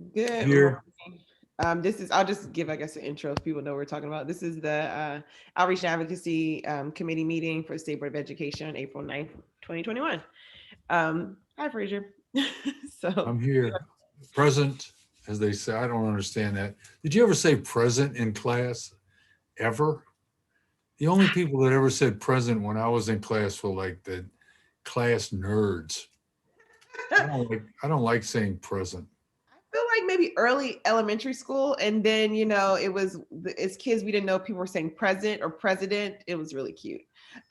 Good Here. morning. I'll just give, I guess, an intro if people know what we're talking about. This is the Outreach and Advocacy Committee meeting for the State Board of Education on April 9th, 2021. Hi, Fraser. So, I'm here. Present, as they say. I don't understand that. Did you ever say present in class? Ever? The only people that ever said present when I was in class were like the class nerds. I don't like saying present. I feel like maybe early elementary school, and then it was as kids we didn't know people were saying present or president. It was really cute,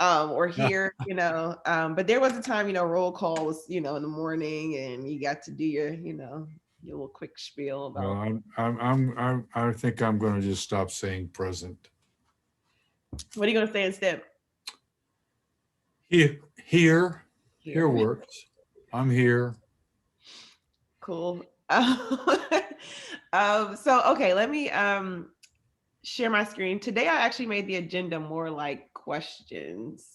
or here, But there was a time, roll call was, in the morning, and you got to do your little quick spiel No, about I think I'm going to just stop saying present. what are you gonna say instead. Here, here, here Here, works. I'm here. cool. So okay, let me share my screen. Today I actually made the agenda more like questions.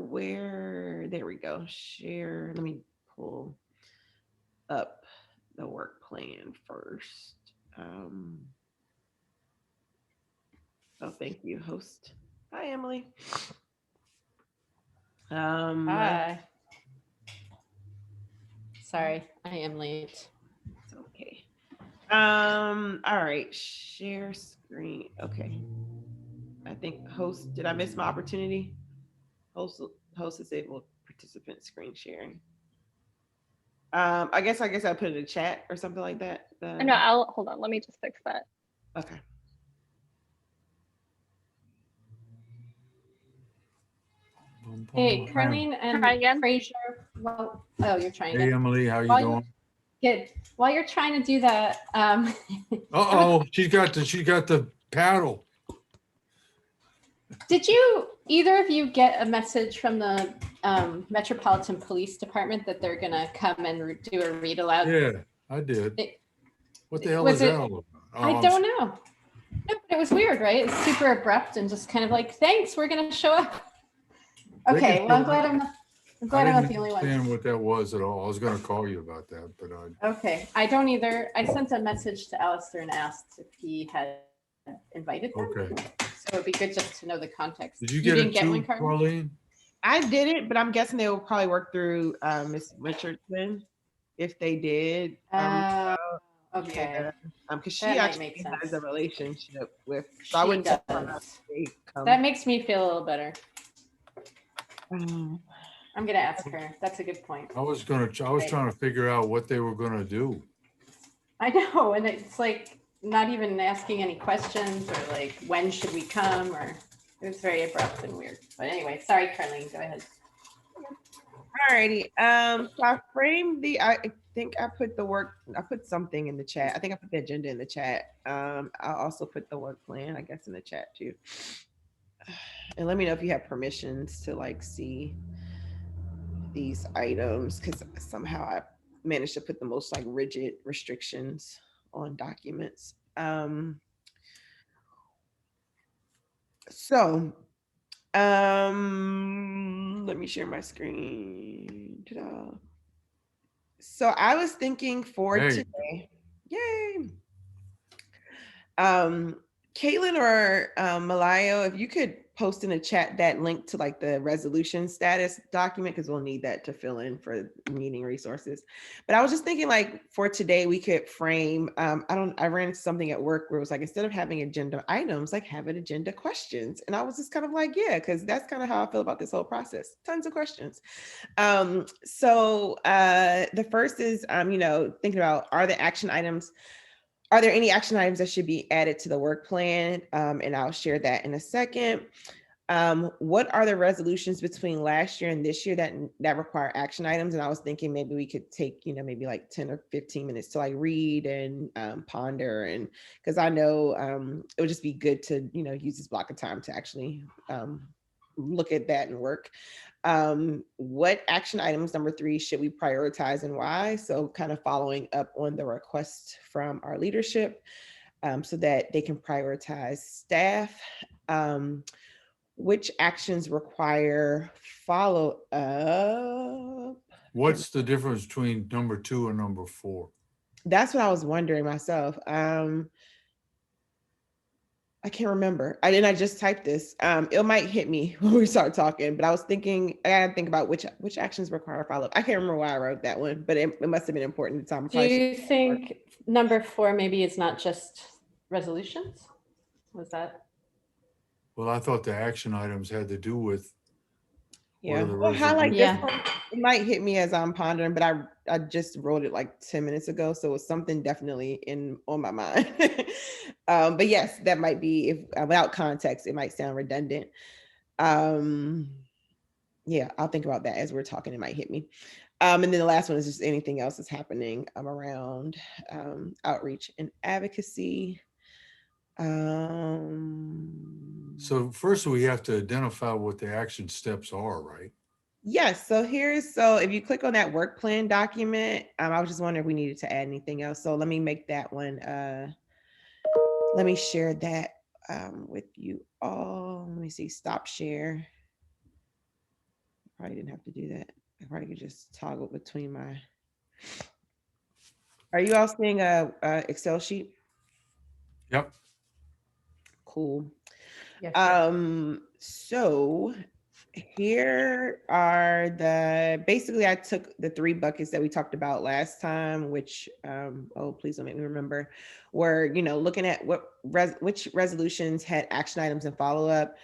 Where there we go. Share. Let me pull up the work plan first. Um, oh, thank you, host. Hi, Emily. Um, Hi. Sorry, I am late. it's okay. All right, share screen. Okay. I think host, did I miss my opportunity? Host host disabled participant screen sharing. I guess I put it in the chat or something like that. No, I'll hold on. Let me just fix that. Okay. Hey, Carlene and Try again. Fraser. Well, oh, you're trying Hey, to. Emily, how you While doing? Good. While you're trying to do that, Uh-oh, she's got the paddle. did you either of you get a message from the Metropolitan Police Department that they're gonna come and do a read aloud? Yeah, I did. What the hell was is that it- all about? Oh, I don't know. No, but it was weird, right? It's super abrupt and just kind of like, thanks, we're gonna show up. They Okay, can well, I'm show glad up. I'm I not didn't the only one. understand what that was at all. I was going to call you about that, but Okay, I don't either. I sent a message to Alistair and asked if he had invited them. okay. So it'd be good just to know the context. Did you get didn't it get too, one, Carmen? Pauline? I did it, but I'm guessing they will probably work through Miss Richardson if they did. Okay, Yeah, because she that might actually make sense. has a relationship with. So I She wouldn't tell her does. they come. That makes me feel a little better. Um, I'm gonna ask her. That's a good point. I was trying to figure out what they were going to do. I know, and it's like not even asking any questions or like when should we come, or it was very abrupt and weird. But anyway, sorry, Carlene, go ahead. Alrighty. So I framed I think I put something in the chat. I think I put the agenda in the chat. I also put the work plan, I guess, in the chat too. And let me know if you have permissions to like see these items, because somehow I managed to put the most like rigid restrictions on documents. So let me share my screen. Ta-da. So I was thinking for Hey. today, yay. Caitlin or Malayo, if you could post in the chat that link to like the resolution status document, because we'll need that to fill in for meeting resources. But I was just thinking like for today, we could frame, I ran into something at work where it was like, instead of having agenda items, like have an agenda questions. And I was just kind of like, yeah, because that's kind of how I feel about this whole process. Tons of questions. So the first is, thinking about, are there any action items that should be added to the work plan? And I'll share that in a second. What are the resolutions between last year and this year that require action items? And I was thinking maybe we could take, maybe like 10 or 15 minutes to like read and ponder. And because I know it would just be good to, use this block of time to actually look at that and work. What action items, number 3, should we prioritize and why? So kind of following up on the request from our leadership so that they can prioritize staff. Which actions require follow up? What's the difference between number 2 and number 4? That's what I was wondering myself. I can't remember. I just typed this. It might hit me when we start talking, but I was thinking I gotta think about which actions require follow-up. I can't remember why I wrote that one, but it must have been important at the time. Do you think number 4 maybe is not just resolutions? Was that? Well, I thought the action items had to do with Yeah, are the well, highlight this Yeah. one. It might hit me as I'm pondering, but I just wrote it like 10 minutes ago, so it's something definitely on my mind. But yes, that might be, if without context, it might sound redundant. Yeah, I'll think about that as we're talking. It might hit me. And then the last one is just anything else that's happening around outreach and advocacy. So first we have to identify what the action steps are, right? Yes, so if you click on that work plan document, I was just wondering if we needed to add anything else. So let me make that one, let me share that with you all. Let me see, stop share. Probably didn't have to do that. I probably could just toggle between my. Are you all seeing a Excel sheet? Yep. Cool. Yes. So here are basically I took the 3 buckets that we talked about last time, which, oh, please don't make me remember, were, looking at which resolutions had action items and follow-up.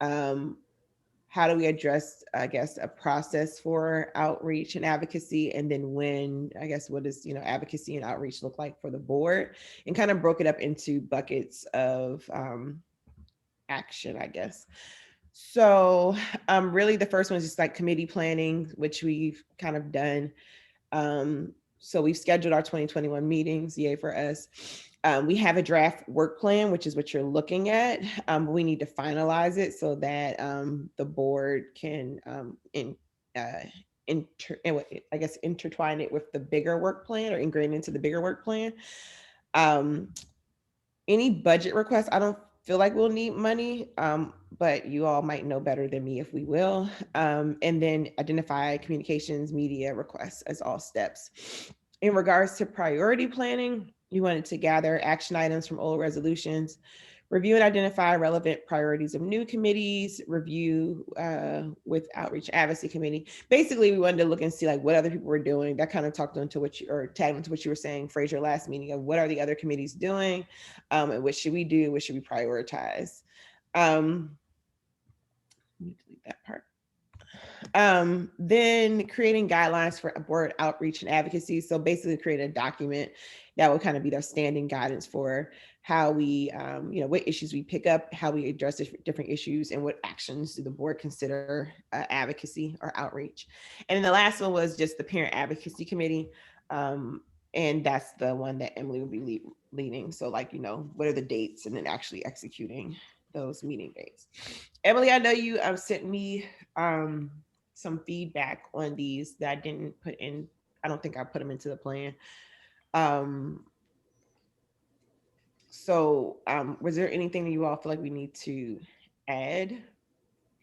How do we address, I guess, a process for outreach and advocacy? And then what does, advocacy and outreach look like for the board? And kind of broke it up into buckets of action, I guess. So really the first one is just like committee planning, which we've kind of done. So we've scheduled our 2021 meetings, yay for us. We have a draft work plan, which is what you're looking at. But we need to finalize it so that the board can intertwine it with the bigger work plan or ingrain into the bigger work plan. Any budget requests, I don't feel like we'll need money, but you all might know better than me if we will. And then identify communications media requests as all steps. In regards to priority planning, you wanted to gather action items from old resolutions, review and identify relevant priorities of new committees, review with outreach advocacy committee. Basically, we wanted to look and see like what other people were doing. That kind of tagged into what you were saying, Fraser, last meeting, of what are the other committees doing, and what should we do, what should we prioritize. Let me delete that part. Then creating guidelines for board outreach and advocacy. So basically create a document that will kind of be their standing guidance for how we, what issues we pick up, how we address different issues, and what actions do the board consider advocacy or outreach. And then the last one was just the parent advocacy committee. And that's the one that Emily will be leading. So like, what are the dates, and then actually executing those meeting dates. Emily, I know you sent me some feedback on these that I didn't put in. I don't think I put them into the plan. So was there anything that you all feel like we need to add?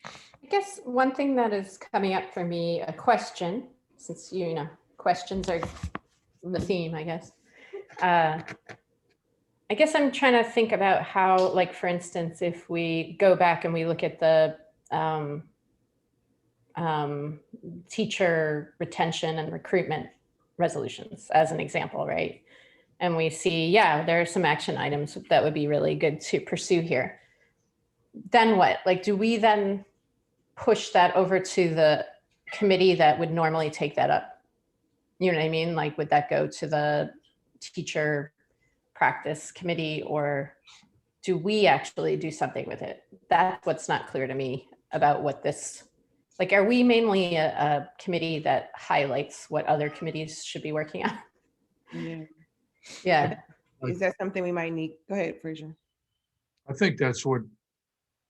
I guess one thing that is coming up for me, a question, since questions are the theme, I guess. I guess I'm trying to think about how, like, for instance, if we go back and we look at the teacher retention and recruitment resolutions as an example, right? And we see, yeah, there are some action items that would be really good to pursue here. Then what? Like, do we then push that over to the committee that would normally take that up? You know what I mean? Like, would that go to the teacher practice committee, or do we actually do something with it? That's what's not clear to me about what this, like, are we mainly a committee that highlights what other committees should be working on? Yeah. Yeah. Is that something we might need? Go ahead, Fraser. I think that's what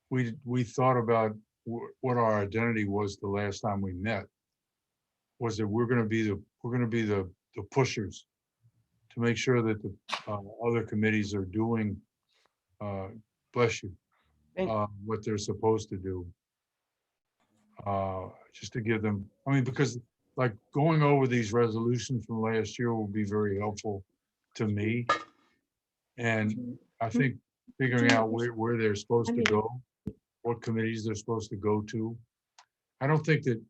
we thought about, what our identity was the last time we met, was that we're going to be the pushers to make sure that the other committees are doing, bless you, what they're supposed to do. Just to give them, I mean, because like going over these resolutions from last year will be very helpful to me. And I think figuring out where they're supposed to go, what committees they're supposed to go to. I don't think that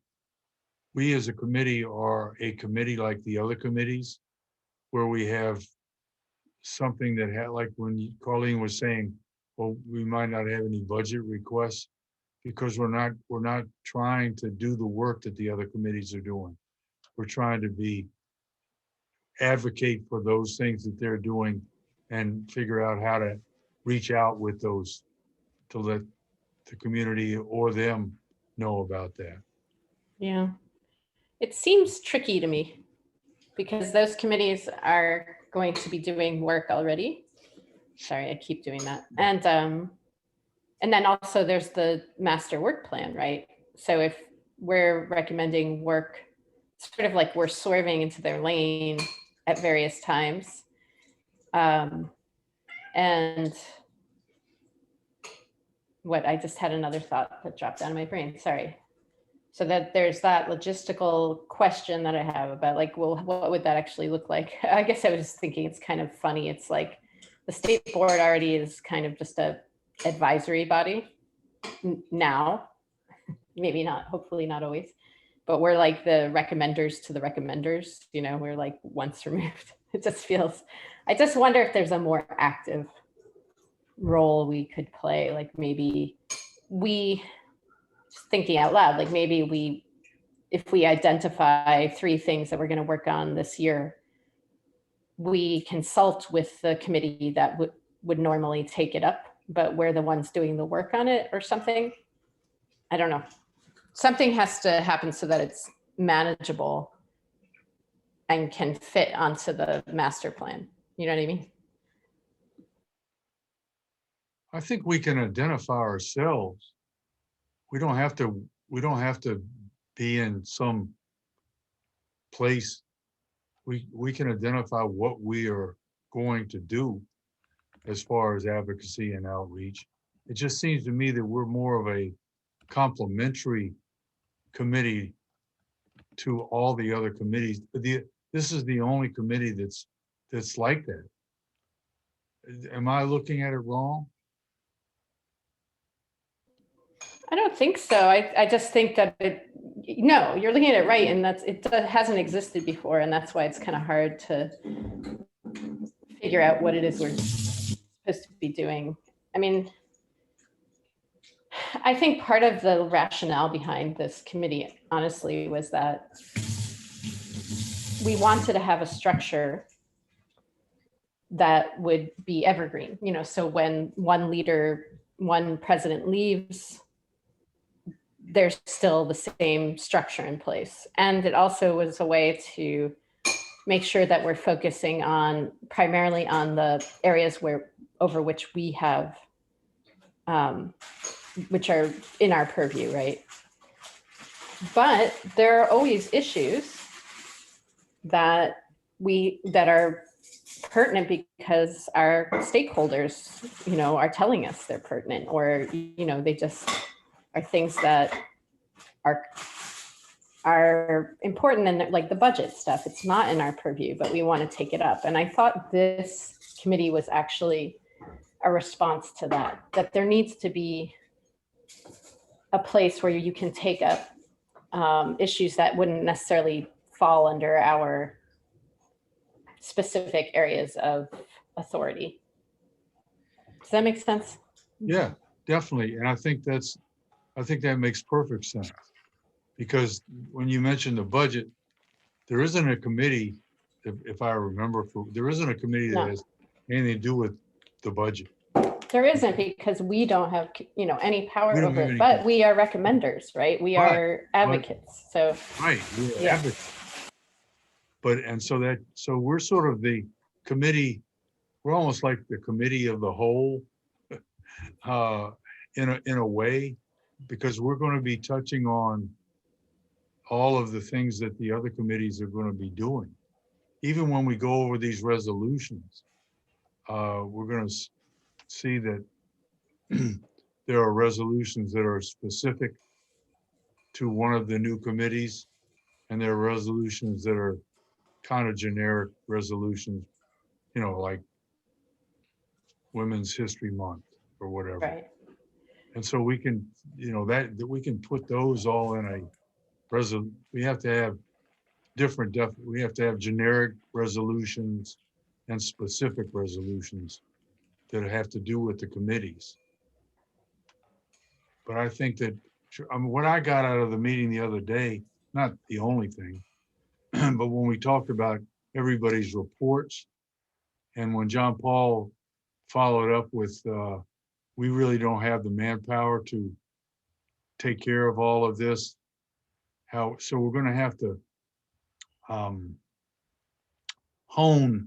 we as a committee are a committee like the other committees, where we have something that had, like when Colleen was saying, well, we might not have any budget requests because we're not trying to do the work that the other committees are doing. We're trying to advocate for those things that they're doing and figure out how to reach out with those to let the community or them know about that. Yeah. It seems tricky to me because those committees are going to be doing work already. Sorry, I keep doing that. And then also there's the master work plan, right? So if we're recommending work, sort of like we're swerving into their lane at various times. And what, I just had another thought that dropped out of my brain, sorry. So that there's that logistical question that I have about like, well, what would that actually look like? I guess I was thinking it's kind of funny. It's like the state board already is kind of just a advisory body now, maybe not, hopefully not always, but we're like the recommenders to the recommenders, you know, we're like once removed. It just feels, I just wonder if there's a more active role we could play. Like maybe we, just thinking out loud, like maybe if we identify 3 things that we're going to work on this year, we consult with the committee that would normally take it up, but we're the ones doing the work on it or something. I don't know. Something has to happen so that it's manageable and can fit onto the master plan. You know what I mean? I think we can identify ourselves. We don't have to be in some place. We can identify what we are going to do as far as advocacy and outreach. It just seems to me that we're more of a complementary committee to all the other committees. This is the only committee that's like that. Am I looking at it wrong? I don't think so. I just think that no, you're looking at it right. And it hasn't existed before. And that's why it's kind of hard to figure out what it is we're supposed to be doing. I mean, I think part of the rationale behind this committee, honestly, was that we wanted to have a structure that would be evergreen, you know, so when one president leaves, there's still the same structure in place. And it also was a way to make sure that we're focusing primarily on the areas over which we have, which are in our purview, right? But there are always issues that are pertinent because our stakeholders, you know, are telling us they're pertinent, or, you know, they just are things that are important, and like the budget stuff, it's not in our purview, but we want to take it up. And I thought this committee was actually a response to that there needs to be a place where you can take up issues that wouldn't necessarily fall under our specific areas of authority. Does that make sense? Yeah, definitely. And I think that makes perfect sense. Because when you mentioned the budget, there isn't a committee, if I remember, there isn't a committee that has anything to do with the budget. There isn't, because we don't have, you know, any power We don't over have it, any but we are recommenders, right? We are advocates. So Right, we're Yeah. advocates. So we're sort of the committee, we're almost like the committee of the whole, in a way, because we're going to be touching on all of the things that the other committees are going to be doing. Even when we go over these resolutions, we're going to see that there are resolutions that are specific to one of the new committees, and there are resolutions that are kind of generic resolutions, like Women's History Month or whatever. Right. And so we can, that we can put those all in a we have to have we have to have generic resolutions and specific resolutions that have to do with the committees. But I think that, what I got out of the meeting the other day, not the only thing, but when we talked about everybody's reports, and when John Paul followed up with, we really don't have the manpower to take care of all of this. So we're going to have to hone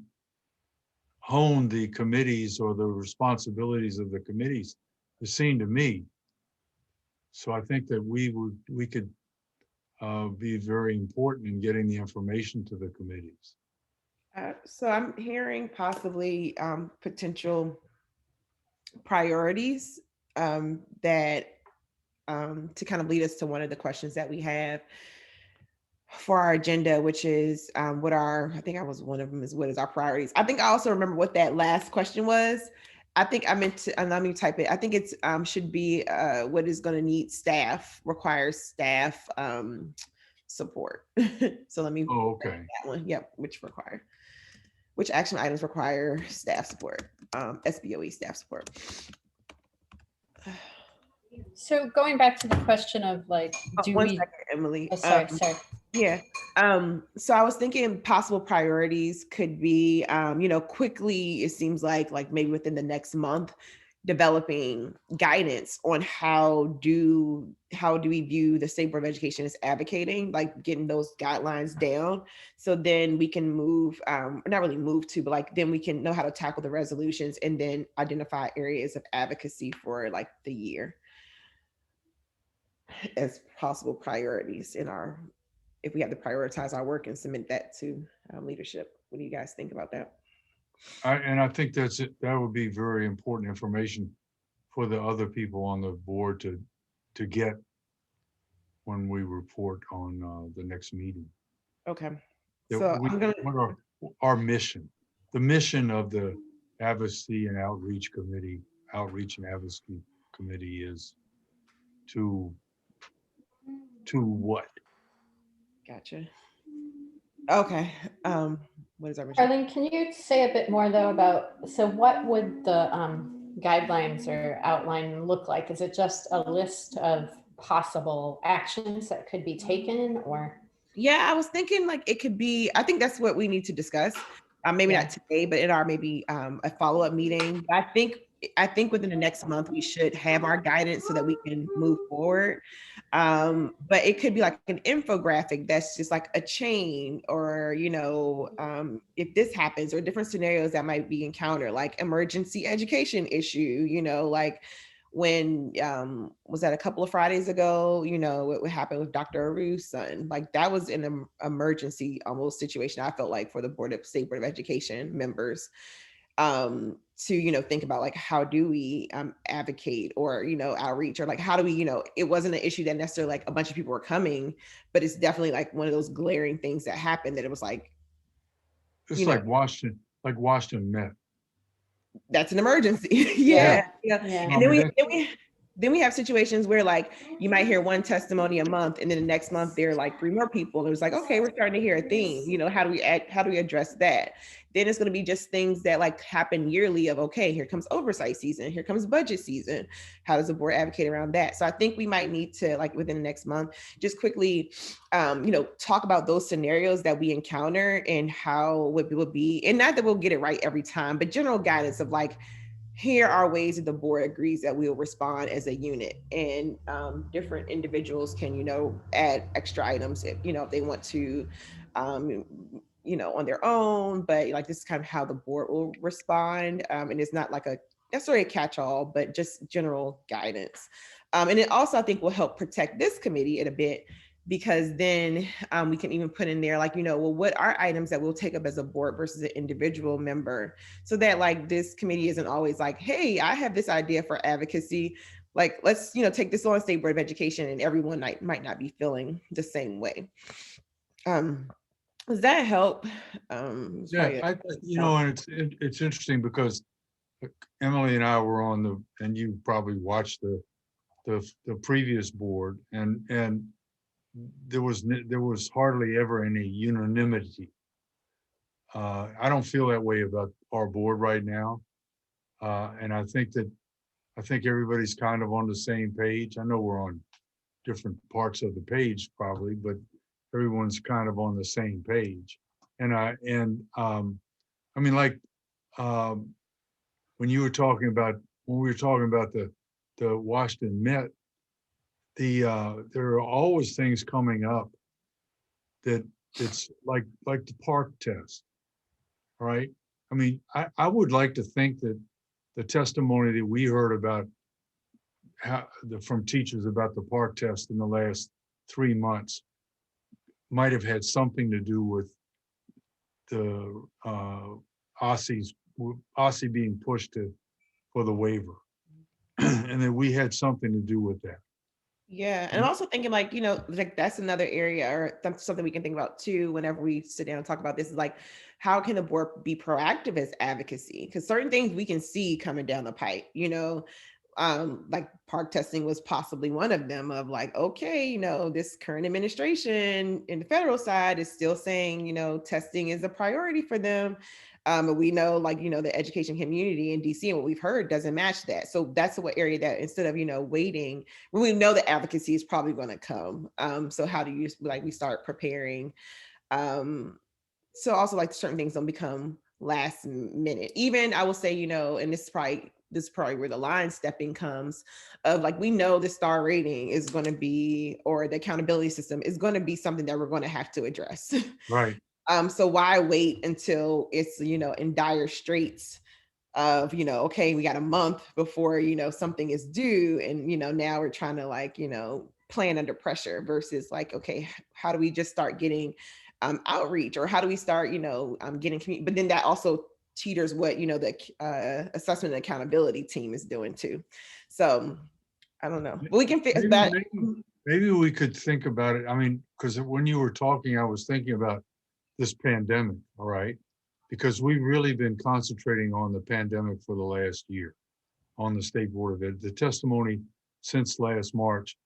the committees or the responsibilities of the committees, it seemed to me. So I think that we could be very important in getting the information to the committees. So I'm hearing possibly potential priorities that to kind of lead us to one of the questions that we have for our agenda, which is I think one of them is, what is our priorities? I think I also remember what that last question was. I think I meant to, let me type it. I think it's should be what is going to need requires staff support. So let me, okay. That one. Yep. Which action items require staff support? SBOE staff support. So going back to the question of like, One second, Emily. Oh, sorry. Yeah. So I was thinking possible priorities could be, quickly, it seems like maybe within the next month, developing guidance on how do we view the State Board of Education as advocating, like getting those guidelines down. So then we can move, not really move to, but like then we can know how to tackle the resolutions and then identify areas of advocacy for like the year as possible priorities if we have to prioritize our work and submit that to leadership. What do you guys think about that? I think that would be very important information for the other people on the board to get when we report on the next meeting. Okay. What our mission, the mission of the Advocacy and Outreach and Advocacy Committee is to what? Gotcha. Okay. What is our mission? Arlene, can you say a bit more though about, so what would the guidelines or outline look like? Is it just a list of possible actions that could be taken, or? Yeah, I was thinking like it could be, I think that's what we need to discuss. Maybe not today, but in our maybe a follow-up meeting. I think within the next month we should have our guidance so that we can move forward. But it could be like an infographic that's just like a chain, or if this happens, or different scenarios that might be encountered, like emergency education issue, like when was that a couple of Fridays ago, what happened with Dr. Aru's son, like that was an emergency almost situation, I felt like, for the State Board of Education members, to think about like how do we advocate or outreach, or like how do we it wasn't an issue that necessarily like a bunch of people were coming, but it's definitely like one of those glaring things that happened that it was like it's like Washington Met. That's an emergency. Yeah. And then we have situations where like you might hear one testimony a month, and then the next month there are like 3 more people, and it was like, okay, we're starting to hear a theme. How do we address that? Then it's going to be just things that like happen yearly of, okay, here comes oversight season, here comes budget season. How does the board advocate around that? So I think we might need to, like within the next month, just quickly talk about those scenarios that we encounter and how it would be, and not that we'll get it right every time, but general guidance of like, here are ways that the board agrees that we will respond as a unit, and different individuals can, add extra items if they want to, on their own, but like this is kind of how the board will respond. And it's not like necessarily a catch-all, but just general guidance. And it also, I think, will help protect this committee in a bit, because then we can even put in there like, well, what are items that we'll take up as a board versus an individual member, so that like this committee isn't always like, hey, I have this idea for advocacy, like let's take this on State Board of Education, and everyone might not be feeling the same way. Does that help? It's Yeah, probably and it's interesting because Emily and I were on and you probably watched the previous board, and there was hardly ever any unanimity. I don't feel that way about our board right now, and I think everybody's kind of on the same page. I know we're on different parts of the page probably, but everyone's kind of on the same page. I mean, like um, when we were talking about the Washington Met, there are always things coming up that it's like the park test, right? I mean, I would like to think that the testimony that we heard about from teachers about the park test in the last 3 months might have had something to do with the Aussie being pushed for the waiver, and that we had something to do with that. Yeah, and I'm also thinking like, like that's another area or that's something we can think about too whenever we sit down and talk about this is like, how can the board be proactive as advocacy? Because certain things we can see coming down the pipe, like park testing was possibly one of them of like, okay, this current administration in the federal side is still saying, testing is a priority for them. But we know like, the education community in DC and what we've heard doesn't match that. So that's what area that instead of, waiting, when we know the advocacy is probably going to come. So how do you we start preparing? So also like certain things don't become last minute. Even I will say, and this is probably where the line stepping comes of like, we know the star rating is going to be, or the accountability system is going to be something that we're going to have to address. Right. So why wait until it's, in dire straits of, okay, we got a month before, something is due. And, now we're trying to like, plan under pressure versus like, okay, how do we just start getting outreach, or how do we start, getting community, but then that also teeters what, the assessment and accountability team is doing too. So I don't know, but we can fix that. Maybe we could think about it. I mean, because when you were talking, I was thinking about this pandemic, all right? Because we've really been concentrating on the pandemic for the last year on the State Board of Ed. The testimony since last March,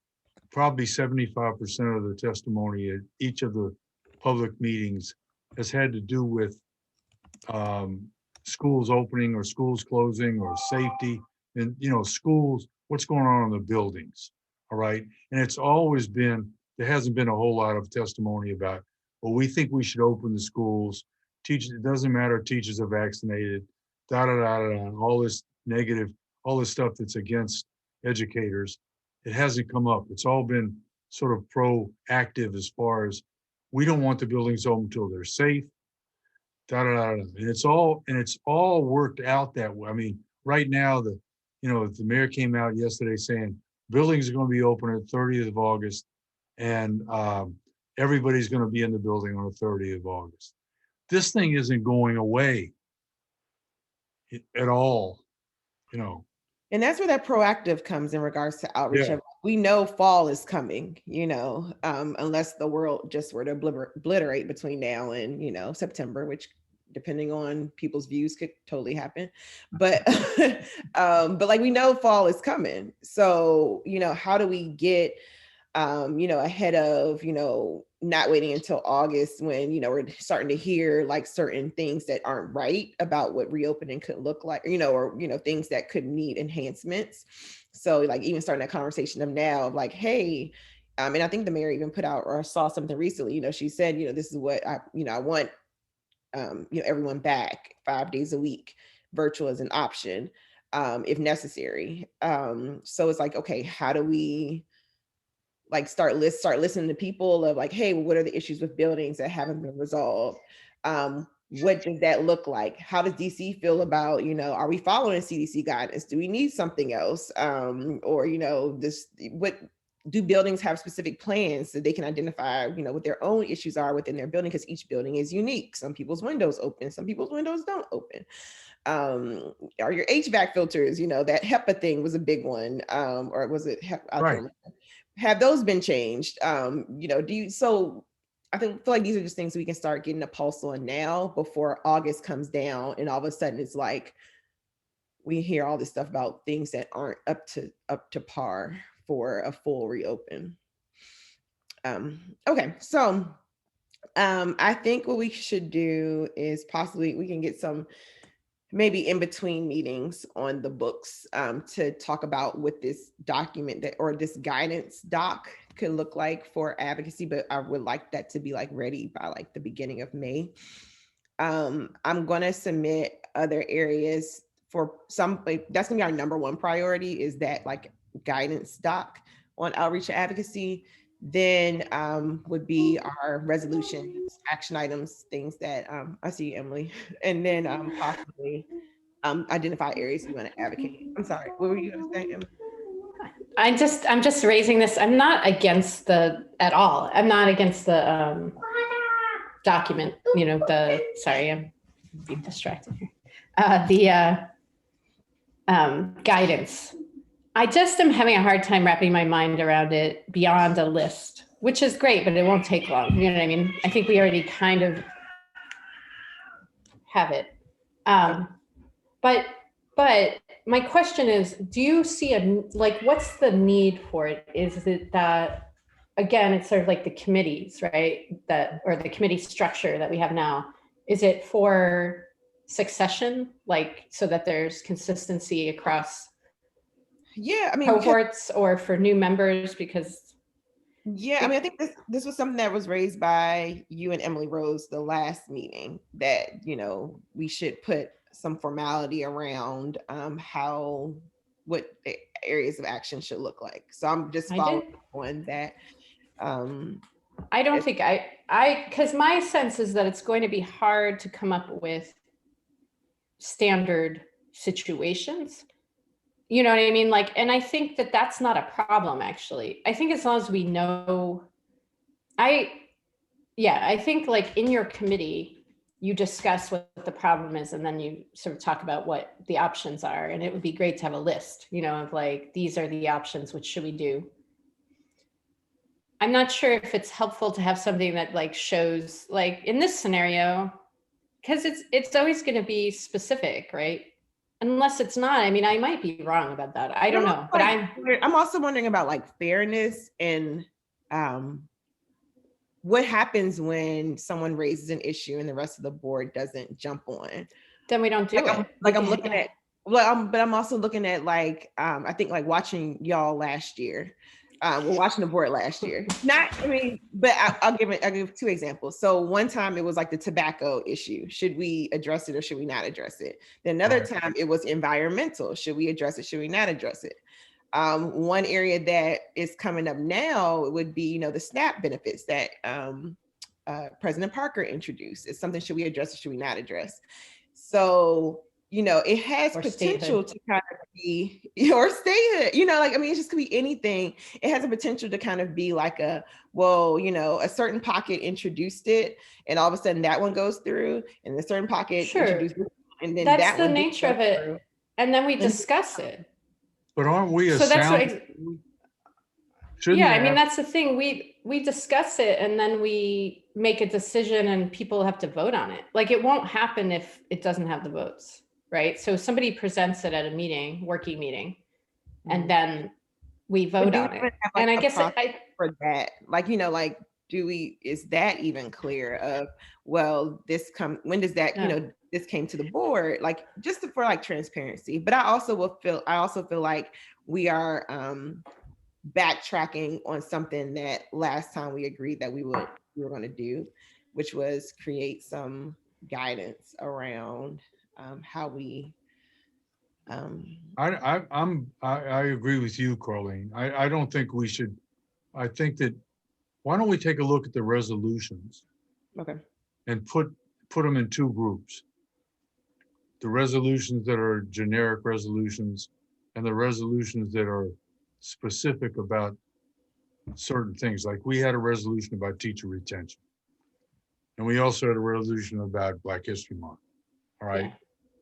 probably 75% of the testimony at each of the public meetings has had to do with schools opening or schools closing or safety and, schools, what's going on in the buildings, all right? And it's always been, there hasn't been a whole lot of testimony about, well, we think we should open the schools. Teachers, it doesn't matter, teachers are vaccinated, all this negative, all this stuff that's against educators. It hasn't come up. It's all been sort of proactive as far as we don't want the buildings open until they're safe. And it's all worked out that way. I mean, right now the mayor came out yesterday saying buildings are going to be open at 30th of August, and everybody's going to be in the building on the 30th of August. This thing isn't going away at all, And that's where that proactive comes in regards to outreach. Yeah. We know fall is coming, unless the world just were to obliterate between now and, September, which depending on people's views could totally happen. But, but like we know fall is coming. So, how do we get, ahead of, not waiting until August when, we're starting to hear like certain things that aren't right about what reopening could look like, or, things that could need enhancements. So like even starting that conversation of now of like, hey, and I think the mayor even put out or saw something recently, she said, this is what I want, everyone back 5 days a week, virtual as an option, if necessary. So it's like, okay, how do we like start listening to people of like, hey, well, what are the issues with buildings that haven't been resolved? What does that look like? How does DC feel about, are we following CDC guidance? Do we need something else? Or, what do buildings have specific plans so they can identify, what their own issues are within their building? Because each building is unique. Some people's windows open, some people's windows don't open. Are your HVAC filters, that HEPA thing was a big one. Or was it? Right. Have those been changed? So feel like these are just things we can start getting a pulse on now before August comes down and all of a sudden it's like we hear all this stuff about things that aren't up to par for a full reopen. Okay, so I think what we should do is possibly we can get some maybe in between meetings on the books to talk about what this document that or this guidance doc could look like for advocacy, but I would like that to be like ready by like the beginning of May. I'm going to submit other areas for some, like, that's gonna be our number one priority is that like guidance doc on outreach and advocacy. Then would be our resolutions, action items, things that I see Emily, and then possibly identify areas we want to advocate. I'm sorry, what were you going to say, Emily? I'm just raising this. I'm not against at all. I'm not against the document, sorry, I'm being distracted here. Guidance. I just am having a hard time wrapping my mind around it beyond a list, which is great, but it won't take long. You know what I mean? I think we already kind of have it. But my question is, do you see what's the need for it? Is it that, again, it's sort of like the committees, right? Or the committee structure that we have now. Is it for succession, so that there's consistency across cohorts, or for new members? Because I think this was something that was raised by you and Emily Rose the last meeting, that we should put some formality around what the areas of action should look like. So I'm just following on that. I don't think because my sense is that it's going to be hard to come up with standard situations. You know what I mean? And I think that that's not a problem, actually. I think as long as we know, I think in your committee, you discuss what the problem is, and then you sort of talk about what the options are. And it would be great to have a list, of these are the options, which should we do? I'm not sure if it's helpful to have something that shows, in this scenario, because it's always going to be specific, right? Unless it's not. I mean, I might be wrong about that. I don't know, but I'm also wondering about fairness and what happens when someone raises an issue and the rest of the board doesn't jump on. Then we don't do it. I'm looking at, but I'm also looking at I think watching y'all last year. Watching the board last year. But I'll give two examples. So one time it was the tobacco issue. Should we address it or should we not address it? Then another time it was environmental. Should we address it? Should we not address it? One area that is coming up now would be, the SNAP benefits that President Parker introduced. It's something, should we address it? Should we not address? So it has potential to kind of be, or statehood, it just could be anything. It has a potential to kind of be a certain pocket introduced it, and all of a sudden that one goes through, and a certain pocket introduced it, and then that's the nature of it through. And then we discuss it. But aren't we a so that's sound? That's the thing. We discuss it and then we make a decision and people have to vote on it. It won't happen if it doesn't have the votes, right? So somebody presents it at a meeting, working meeting, and then we vote on it. And I guess for that, is that even clear of, when does that, this came to the board, just for transparency. But I also feel like we are backtracking on something that last time we agreed that we were going to do, which was create some guidance around how we. I agree with you, Carlene. I don't think we should. I think that, why don't we take a look at the resolutions? Okay. And put them in two groups. The resolutions that are generic resolutions and the resolutions that are specific about certain things. We had a resolution about teacher retention. And we also had a resolution about Black History Month. All right. Yeah.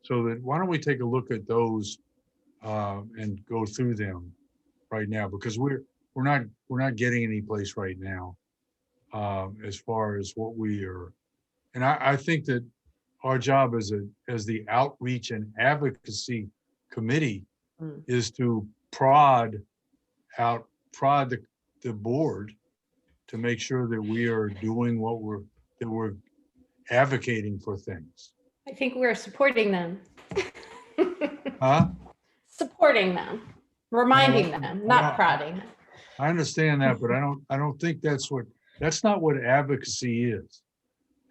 So that, why don't we take a look at those and go through them right now, because we're not getting any place right now. as far as what we are. And I think that our job as the outreach and advocacy committee is to prod the board to make sure that we are doing what we're advocating for things. I think we're supporting them. Huh? Supporting them, reminding them, not prodding them. I understand that, but I don't think that's not what advocacy is.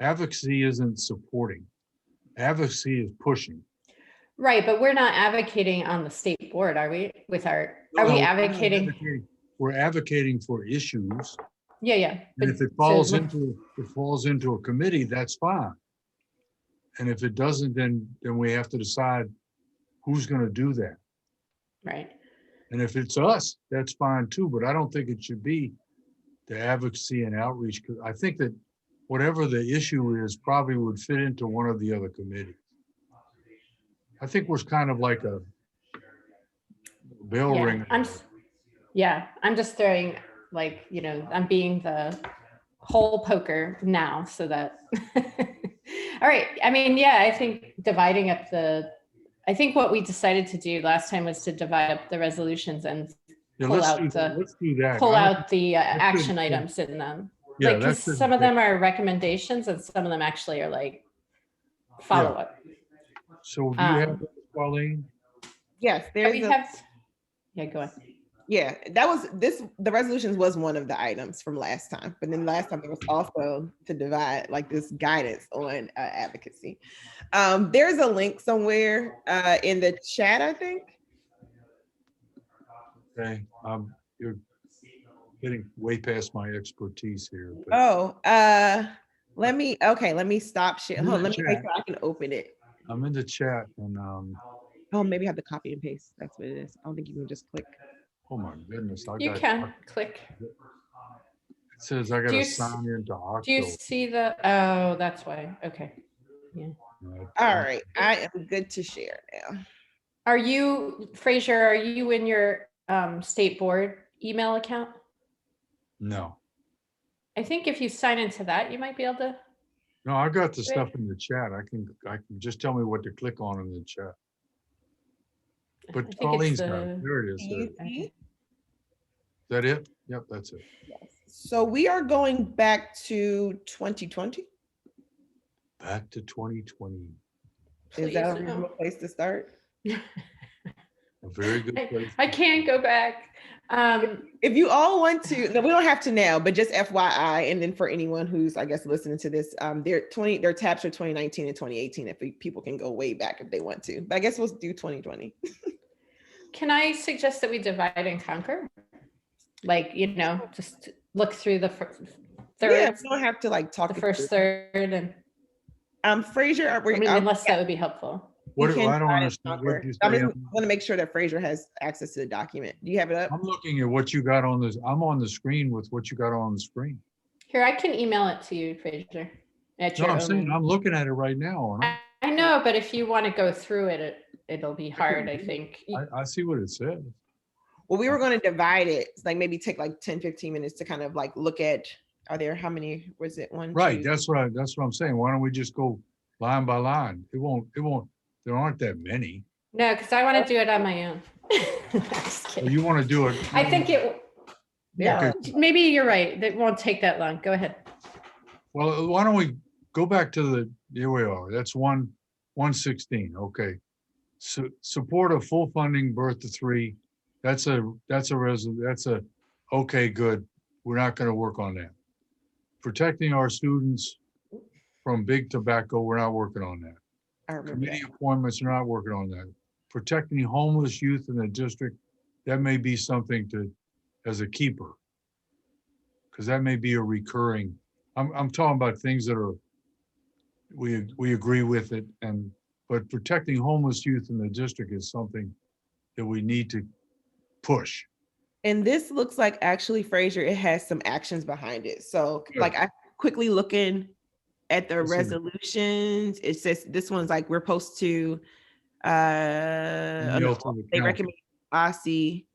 Advocacy isn't supporting. Advocacy is pushing. Right, but we're not advocating on the state board, are we? Are we advocating? We're advocating for issues. Yeah. And if it falls into a committee, that's fine. And if it doesn't, then we have to decide who's going to do that. Right. And if it's us, that's fine too. But I don't think it should be the advocacy and outreach, because I think that whatever the issue is probably would fit into one of the other committees. I think we're kind of like a bell ringer. I'm just throwing, like, I'm being the whole poker now so that, all right. I mean, yeah, I think dividing up I think what we decided to do last time was to divide up the resolutions and pull out the action items in them. Yeah, like, 'cause some of them are recommendations and some of them actually are like follow-up. So do you have that, Pauline? Yes, Yeah, go on. Yeah, the resolutions was one of the items from last time, but then last time it was also to divide like this guidance on advocacy. There's a link somewhere in the chat, I think. Okay, you're getting way past my expertise here. But let me stop sharing. Let me make sure I can open it. I'm in the chat and maybe I have to copy and paste. That's what it is. I don't think you can just click. oh my goodness. You can click. It says I got to sign into Octo. Do you see oh, that's why. Okay. Yeah. All right. I am good to share now. Are you, Fraser, are you in your state board email account? No. I think if you sign into that, you might be able to. No, I got the stuff in the chat. I can just tell me what to click on in the chat. But Pauline's got it. There it is. Is that it? Yep, that's it. Yes. So we are going back to 2020. Back to 2020. Is that a reasonable place to start? A very good place. I can't go back. If you all want to, no, we don't have to now, but just FYI, and then for anyone who's, I guess, listening to this, their tabs are 2019 and 2018. If people can go way back if they want to, but I guess we'll do 2020. Can I suggest that we divide and conquer? Like, just look through the third. Yeah, we don't have to like talk the first third and. Fraser, unless that would be helpful. I don't understand. I just want to make sure that Fraser has access to the document. Do you have it up? I'm looking at what you got on this. I'm on the screen with what you got on the screen. Here, I can email it to you, Fraser. I'm saying I'm looking at it right now. I know, but if you want to go through it, it'll be hard, I think. I see what it says. Well, we were going to divide it, like maybe take like 10, 15 minutes to kind of like look at, how many, was it one? Right, two? that's what I'm saying. Why don't we just go line by line? It won't, there aren't that many. No, because I want to do it on my own. Just kidding. Well, you want to do it? I think maybe you're right. It won't take that long. Go ahead. Well, why don't we go back to here we are. That's 116. Okay. Support of full funding birth to 3. That's okay, good. We're not going to work on that. Protecting our students from big tobacco, we're not working on that. Committee appointments, we're not working on that. Protecting homeless youth in the district, that may be something as a keeper, because that may be a recurring. I'm talking about things that are we agree with it, but protecting homeless youth in the district is something that we need to push. And this looks like, actually, Fraser, it has some actions behind it. So like I quickly looking at the resolutions, it says this one's like we're supposed to they recommend OSCE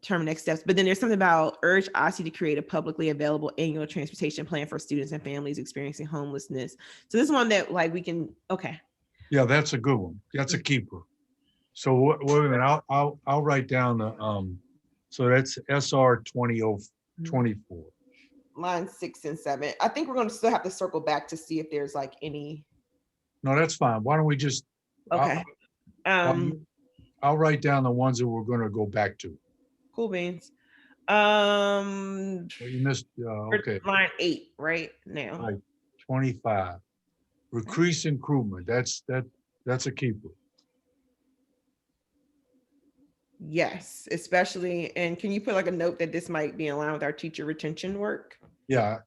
term next steps, but then there's something about urge OSSI to create a publicly available annual transportation plan for students and families experiencing homelessness. So this is one that like we can, okay. Yeah, that's a good one. That's a keeper. So wait a minute, I'll write down the, so that's SR 2024. Line 6 and 7. I think we're going to still have to circle back to see if there's like any. No, that's fine. Why don't we just, Okay. I'll write down the ones that we're going to go back to. Cool beans. Oh, you missed, okay. Line 8 right now. Right. 25. Increase recruitment. That's a keeper. Yes, especially, and can you put like a note that this might be in line with our teacher retention work? Yeah.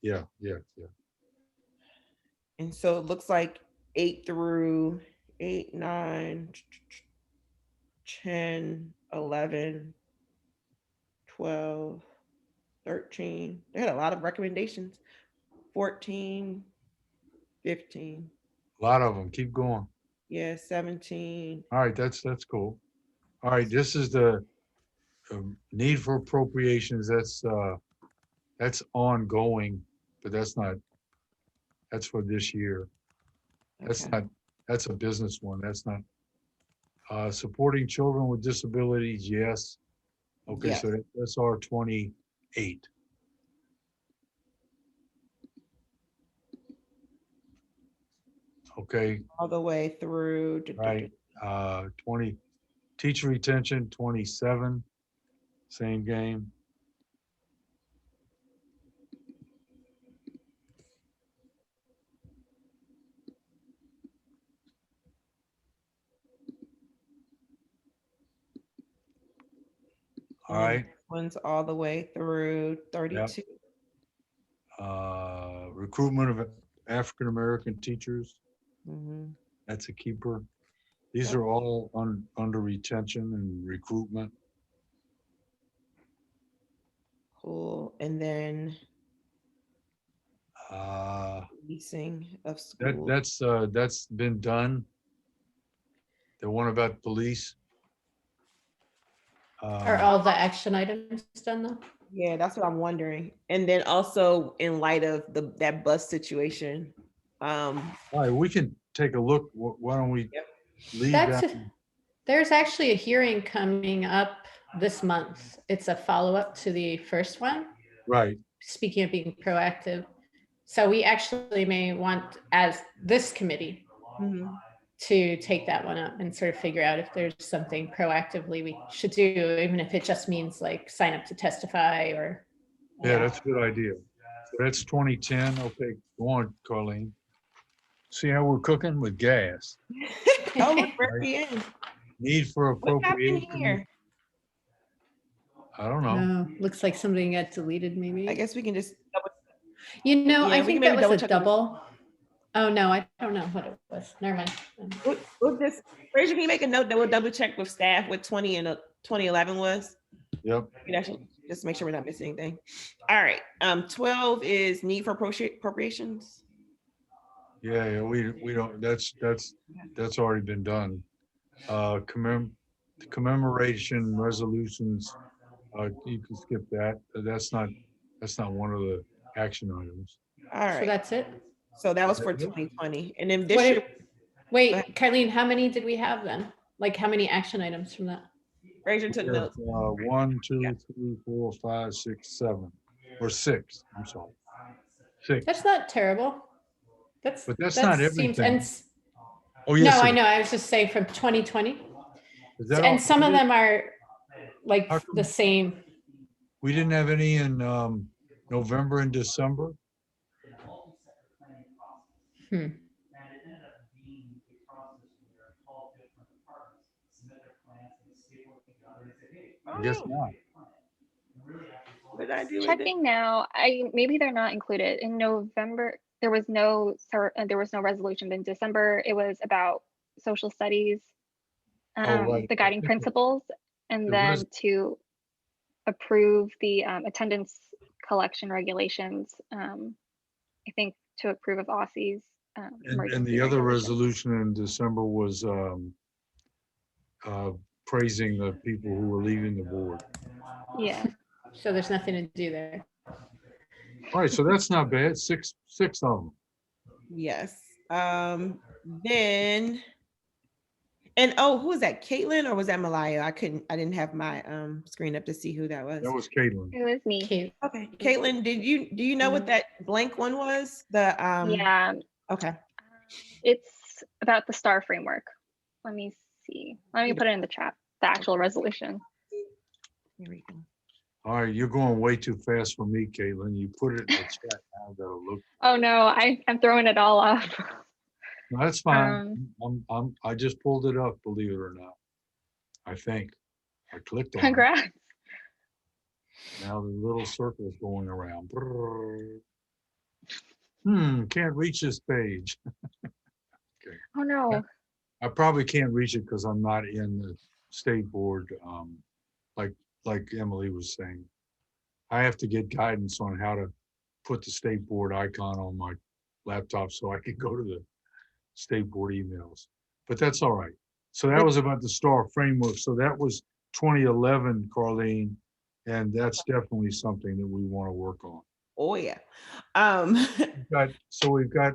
And so it looks like 8 through 8, 9, 10, 11, 12, 13. They had a lot of recommendations. 14, 15. A lot of them. Keep going. Yeah, 17. All right, that's cool. All right, this is the need for appropriations. That's ongoing, but that's for this year. Okay. That's a business one. That's not supporting children with disabilities. Yes. Okay, Yes. so that's our 28. Okay, All the way through. right. 20 teacher retention, 27, same game. All right. One's all the way through 32. Recruitment of African-American teachers. Mhm. That's a keeper. These are all under retention and recruitment. Cool. And then Uh, leasing of school. that's been done. The one about police. Are all the action items done though? Yeah, that's what I'm wondering. And then also in light of that bus situation. All right, we can take a look. Why don't we leave That's that? There's actually a hearing coming up this month. It's a follow-up to the first one. Right. Speaking of being proactive. So we actually may want, as this committee, to take that one up and sort of figure out if there's something proactively we should do, even if it just means like sign up to testify or. Yeah, that's a good idea. So that's 2010. Okay, go on, Carlene. See how we're cooking with gas. Oh, look, we're in. Need for What happened appropriation. here? I don't know. Looks like something got deleted maybe. I guess we can just double. You know, Yeah, I we think can that maybe was a double check. double. Oh no, I don't know what it was. Never mind. We'll just, Fraser, can you make a note that we'll double check with staff what 20 and 2011 was? Yep. We can actually just make sure we're not missing anything. All right. 12 is need for appropriations. Yeah, we don't. That's already been done. Commemoration resolutions. You can skip that. That's not one of the action items. All right. So that's it. So that was for 2020, and then this year. Wait, Kylene, how many did we have then? Like how many action items from that? Fraser took notes. 1, 2, 3, 4, 5, 6, 7, or 6. I'm sorry, 6. That's not terrible. But that's not everything. Oh yes. No, I is. know. I was just saying from 2020. And all, some of them are like the same. We didn't have any in November and December. I guess not. What did I do? Checking now, maybe they're not included. In November, there was no resolution. In December, it was about social studies, right. the guiding principles, and then to approve the attendance collection regulations. I think to approve of OSSI's. And the other resolution in December was praising the people who were leaving the board. Yeah. So there's nothing to do there. All right, so that's not bad. Six of them. Yes. Then, and oh, who was that? Caitlin or was that Malaya? I didn't have my screen up to see who that was. That was Caitlin. It was me. Cute. Okay. Caitlin, do you know what that blank one was? The Yeah. okay. It's about the STAR framework. Let me see. Let me put it in the chat, the actual resolution. Here we go. All right, you're going way too fast for me, Caitlin. You put it in the chat now. Gotta look. Oh no, I'm throwing it all up. No, that's fine. I just pulled it up, believe it or not. I think. I clicked on it. Congrats. Now the little circle's going around. Can't reach this page. Okay. Oh no. I probably can't reach it because I'm not in the state board, like Emily was saying. I have to get guidance on how to put the state board icon on my laptop so I can go to the state board emails. But that's all right. So that was about the STAR framework. So that was 2011, Carlene, and that's definitely something that we want to work on. Oh yeah. We've got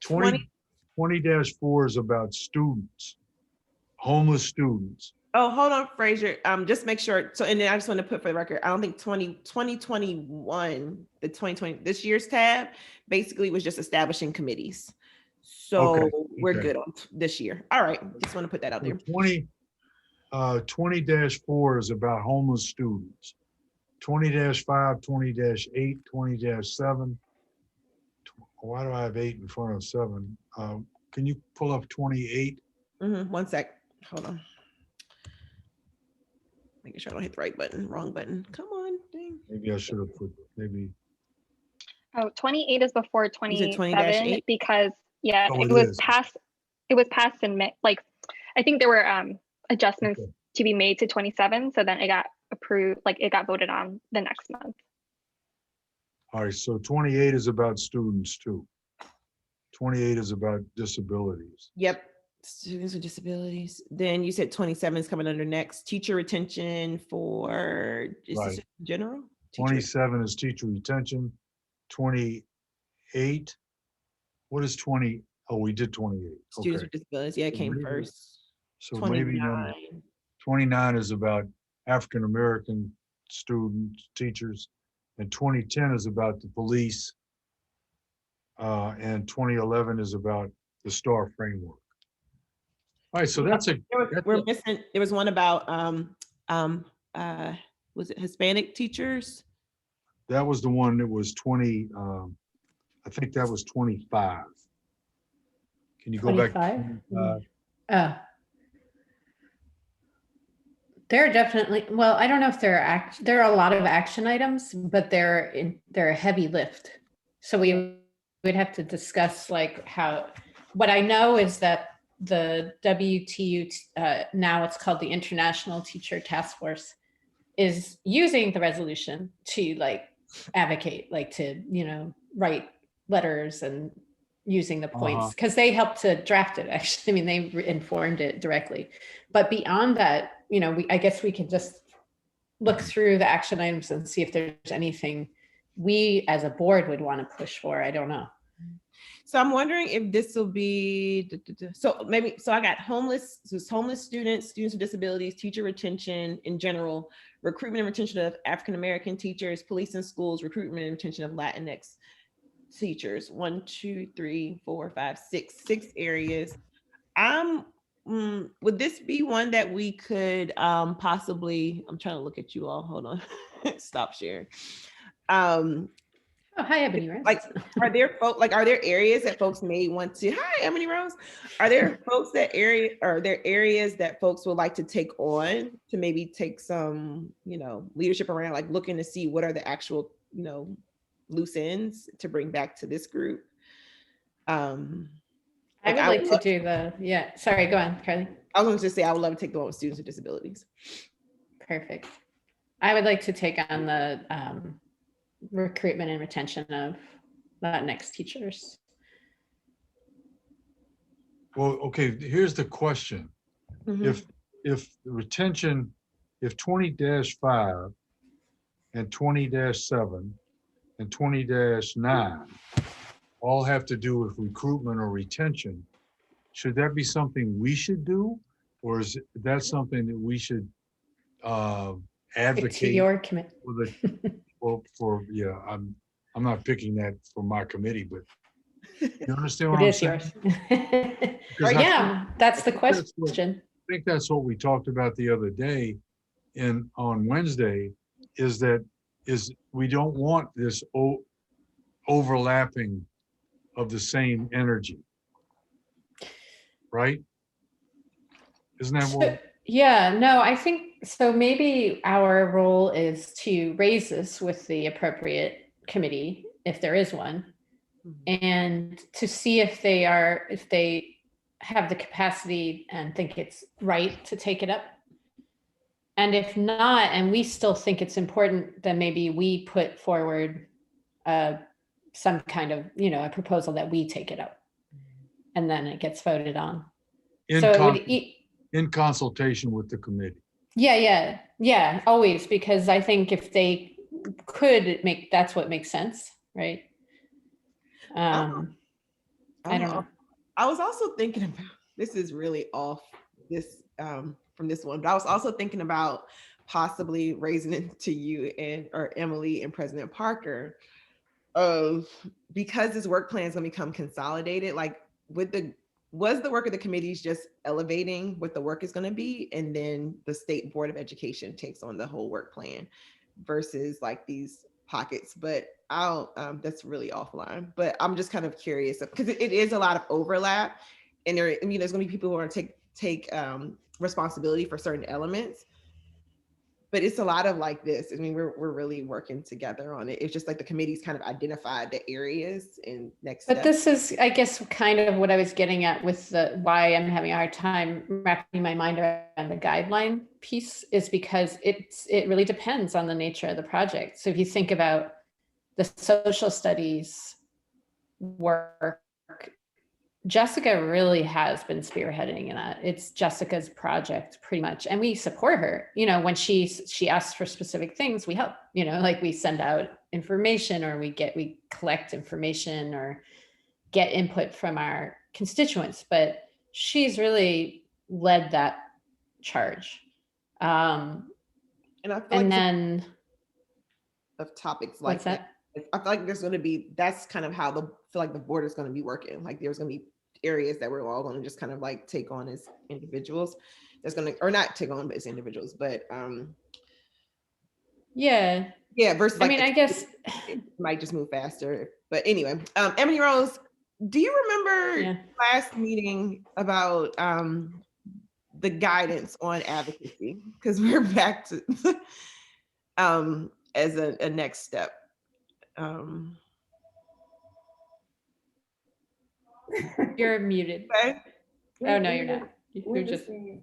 20-4 is about students, homeless students. Oh, hold on, Fraser. Just make sure. So, and then I just want to put for the record, I don't think 2021, the 2020, this year's tab basically was just establishing committees. So we're good on this year. All right. Just want to put that out there. 20-4 is about homeless students. 20-5, 20-8, 20-7. Why do I have 8 in front of 7? Can you pull up 28? 1 sec. Hold on. Making sure I don't hit the right button, wrong button. Come on, dang. Maybe I should have put, maybe. Oh, 28 is before 27 20-8? because yeah, Oh, it was passed in May. Like, I think there were adjustments to be made to 27. So then it got approved, like it got voted on the next month. All right, so 28 is about students too. 28 is about disabilities. Yep. Students with disabilities. Then you said 27 is coming under next. Teacher retention for Right. general? 27 is teacher retention. 28, what is 20? Oh, we did 28. Students Okay. with disabilities. Yeah, it came Maybe- first. So maybe 29 is about African-American students, teachers, and 2010 is about the police, and 2011 is about the STAR framework. All right, so that's We're missing. There was one about was it Hispanic teachers? that was the one that was 20. I think that was 25. Can you go back? 25? There are definitely, well, I don't know if there are a lot of action items, but they're a heavy lift. So we would have to discuss like how, what I know is that the WTU, now it's called the International Teacher Task Force, is using the resolution to like advocate, like to, write letters and using the points because they helped to draft it. Actually, I mean, they informed it directly. But beyond that, I guess we can just look through the action items and see if there's anything we as a board would want to push for. I don't know. So I'm wondering if this will be, so I got homeless students, students with disabilities, teacher retention in general, recruitment and retention of African-American teachers, police and schools, recruitment and retention of Latinx teachers. 1, 2, 3, 4, 5, 6 areas. Would this be one that we could possibly, I'm trying to look at you all, hold on, stop sharing. Oh, hi, Ebony Rose. Like, are there areas that folks may want to, hi, Ebony Rose. Are there areas that folks would like to take on to maybe take some, leadership around, like looking to see what are the actual, loose ends to bring back to this group? I would like to do sorry, go on, Carly. I was going to just say, I would love to take the one with students with disabilities. Perfect. I would like to take on the recruitment and retention of Latinx teachers. Well, okay, here's the question. Mm-hmm. If the retention if 20-5 and 20-7 and 20-9 all have to do with recruitment or retention, should that be something we should do? Or is that something that we should To advocate your commit. for yeah, I'm not picking that for my committee, but you understand what It I'm is saying? yours. Because Yeah, that's the I think that's question. I think that's what we talked about the other day on Wednesday, is we don't want this overlapping of the same energy. Right? Isn't that what? Yeah, no, I think so. Maybe our role is to raise this with the appropriate committee, if there is one, and to see if they have the capacity and think it's right to take it up. And if not, and we still think it's important, then maybe we put forward some kind of, a proposal that we take it up, and then it gets voted on. In consultation with the committee. Yeah, always, because I think if they could that's what makes sense, right? I don't know. I was also thinking about, this is really off this from this one, but I was also thinking about possibly raising it to you or Emily and President Parker of, because this work plan is going to become consolidated, like was the work of the committees just elevating what the work is going to be, and then the State Board of Education takes on the whole work plan versus like these pockets. But that's really offline, but I'm just kind of curious because it is a lot of overlap, and there's going to be people who are going to take responsibility for certain elements. But it's a lot of like this. I mean, we're really working together on it. It's just like the committee's kind of identified the areas and next steps. But this is, I guess, kind of what I was getting at with why I'm having a hard time wrapping my mind around the guideline piece, is because it really depends on the nature of the project. So if you think about the social studies work, Jessica really has been spearheading that. It's Jessica's project pretty much. And we support her, when she asks for specific things, we help, like we send out information, or we collect information or get input from our constituents, but she's really led that charge. And I feel and then of topics like that. I feel like that's kind of how feel like the board is going to be working. Like there's going to be areas that we're all going to just kind of like take on as individuals. That's going to, or not take on, but as individuals. But yeah. Versus like, I mean, I guess it might just move faster. But anyway, Emily Rose, do you remember last meeting about the guidance on advocacy? Because we're back to as a next step. You're muted. Okay. Oh no, you're not. We received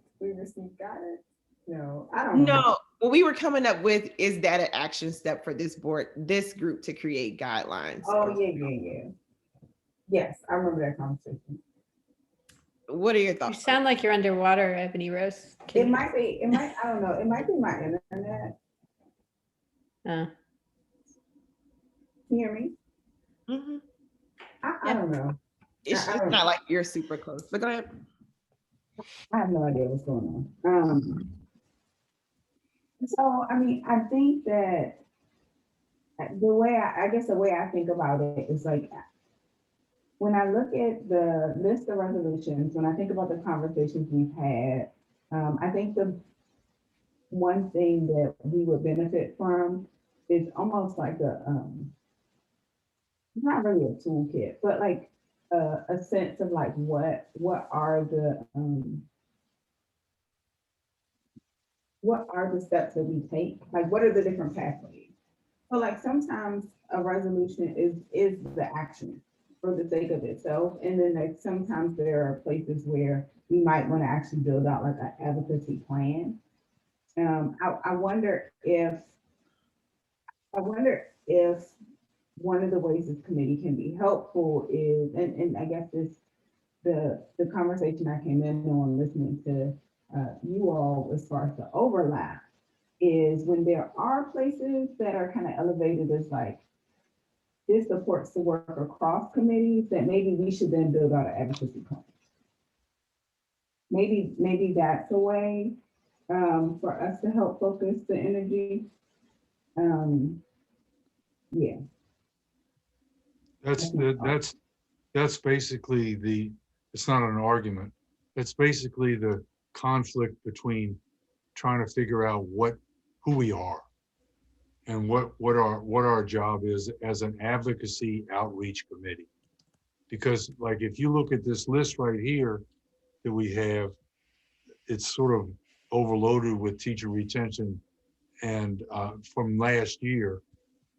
guidance. No, I don't know. No, what we were coming up with is that an action step for this group to create guidelines. Oh yeah. Yes, I remember that conversation. What are your thoughts? You sound like you're underwater, Ebony Rose. I don't know. It might be my internet. Can you hear me? Mm-hmm. I don't know. It's just not like you're super close, but go ahead. I have no idea what's going on. So, I mean, I think that the way I think about it is like, when I look at the list of resolutions, when I think about the conversations we've had, I think the one thing that we would benefit from is almost like not really a toolkit, but like a sense of like what are the steps that we take? Like, what are the different pathways? So like sometimes a resolution is the action for the sake of itself. And then like sometimes there are places where we might want to actually build out like an advocacy plan. I wonder if one of the ways this committee can be helpful is, and I guess the conversation I came in on listening to you all as far as the overlap, is when there are places that are kind of elevated as like, this supports the work across committees, that maybe we should then build out an advocacy plan. Maybe that's a way for us to help focus the energy. Yeah. That's basically it's not an argument. That's basically the conflict between trying to figure out who we are and what our job is as an advocacy outreach committee. Because like, if you look at this list right here that we have, it's sort of overloaded with teacher retention and from last year,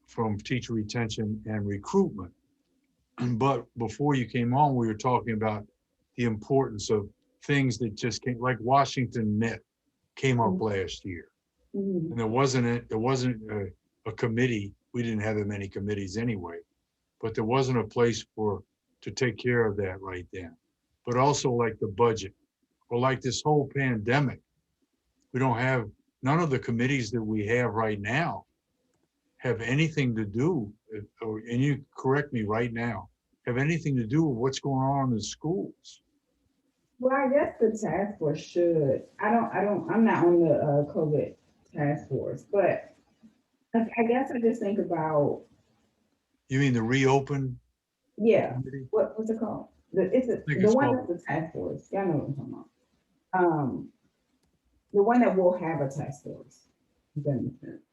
from teacher retention and recruitment. But before you came on, we were talking about the importance of things that just came, like Washington Net came up last year. Mhm. And there wasn't a committee. We didn't have that many committees anyway, but there wasn't a place to take care of that right then. But also like the budget, or like this whole pandemic, we don't have, none of the committees that we have right now have anything to do, and you correct me right now, have anything to do with what's going on in the schools. Well, I guess the task force should, I'm not on the COVID task force, but I guess I just think about, You mean the reopen yeah, committee? what's it called? The it's one called- that's the task force. Y'all know what I'm talking about. The one that will have a task force. If that makes sense.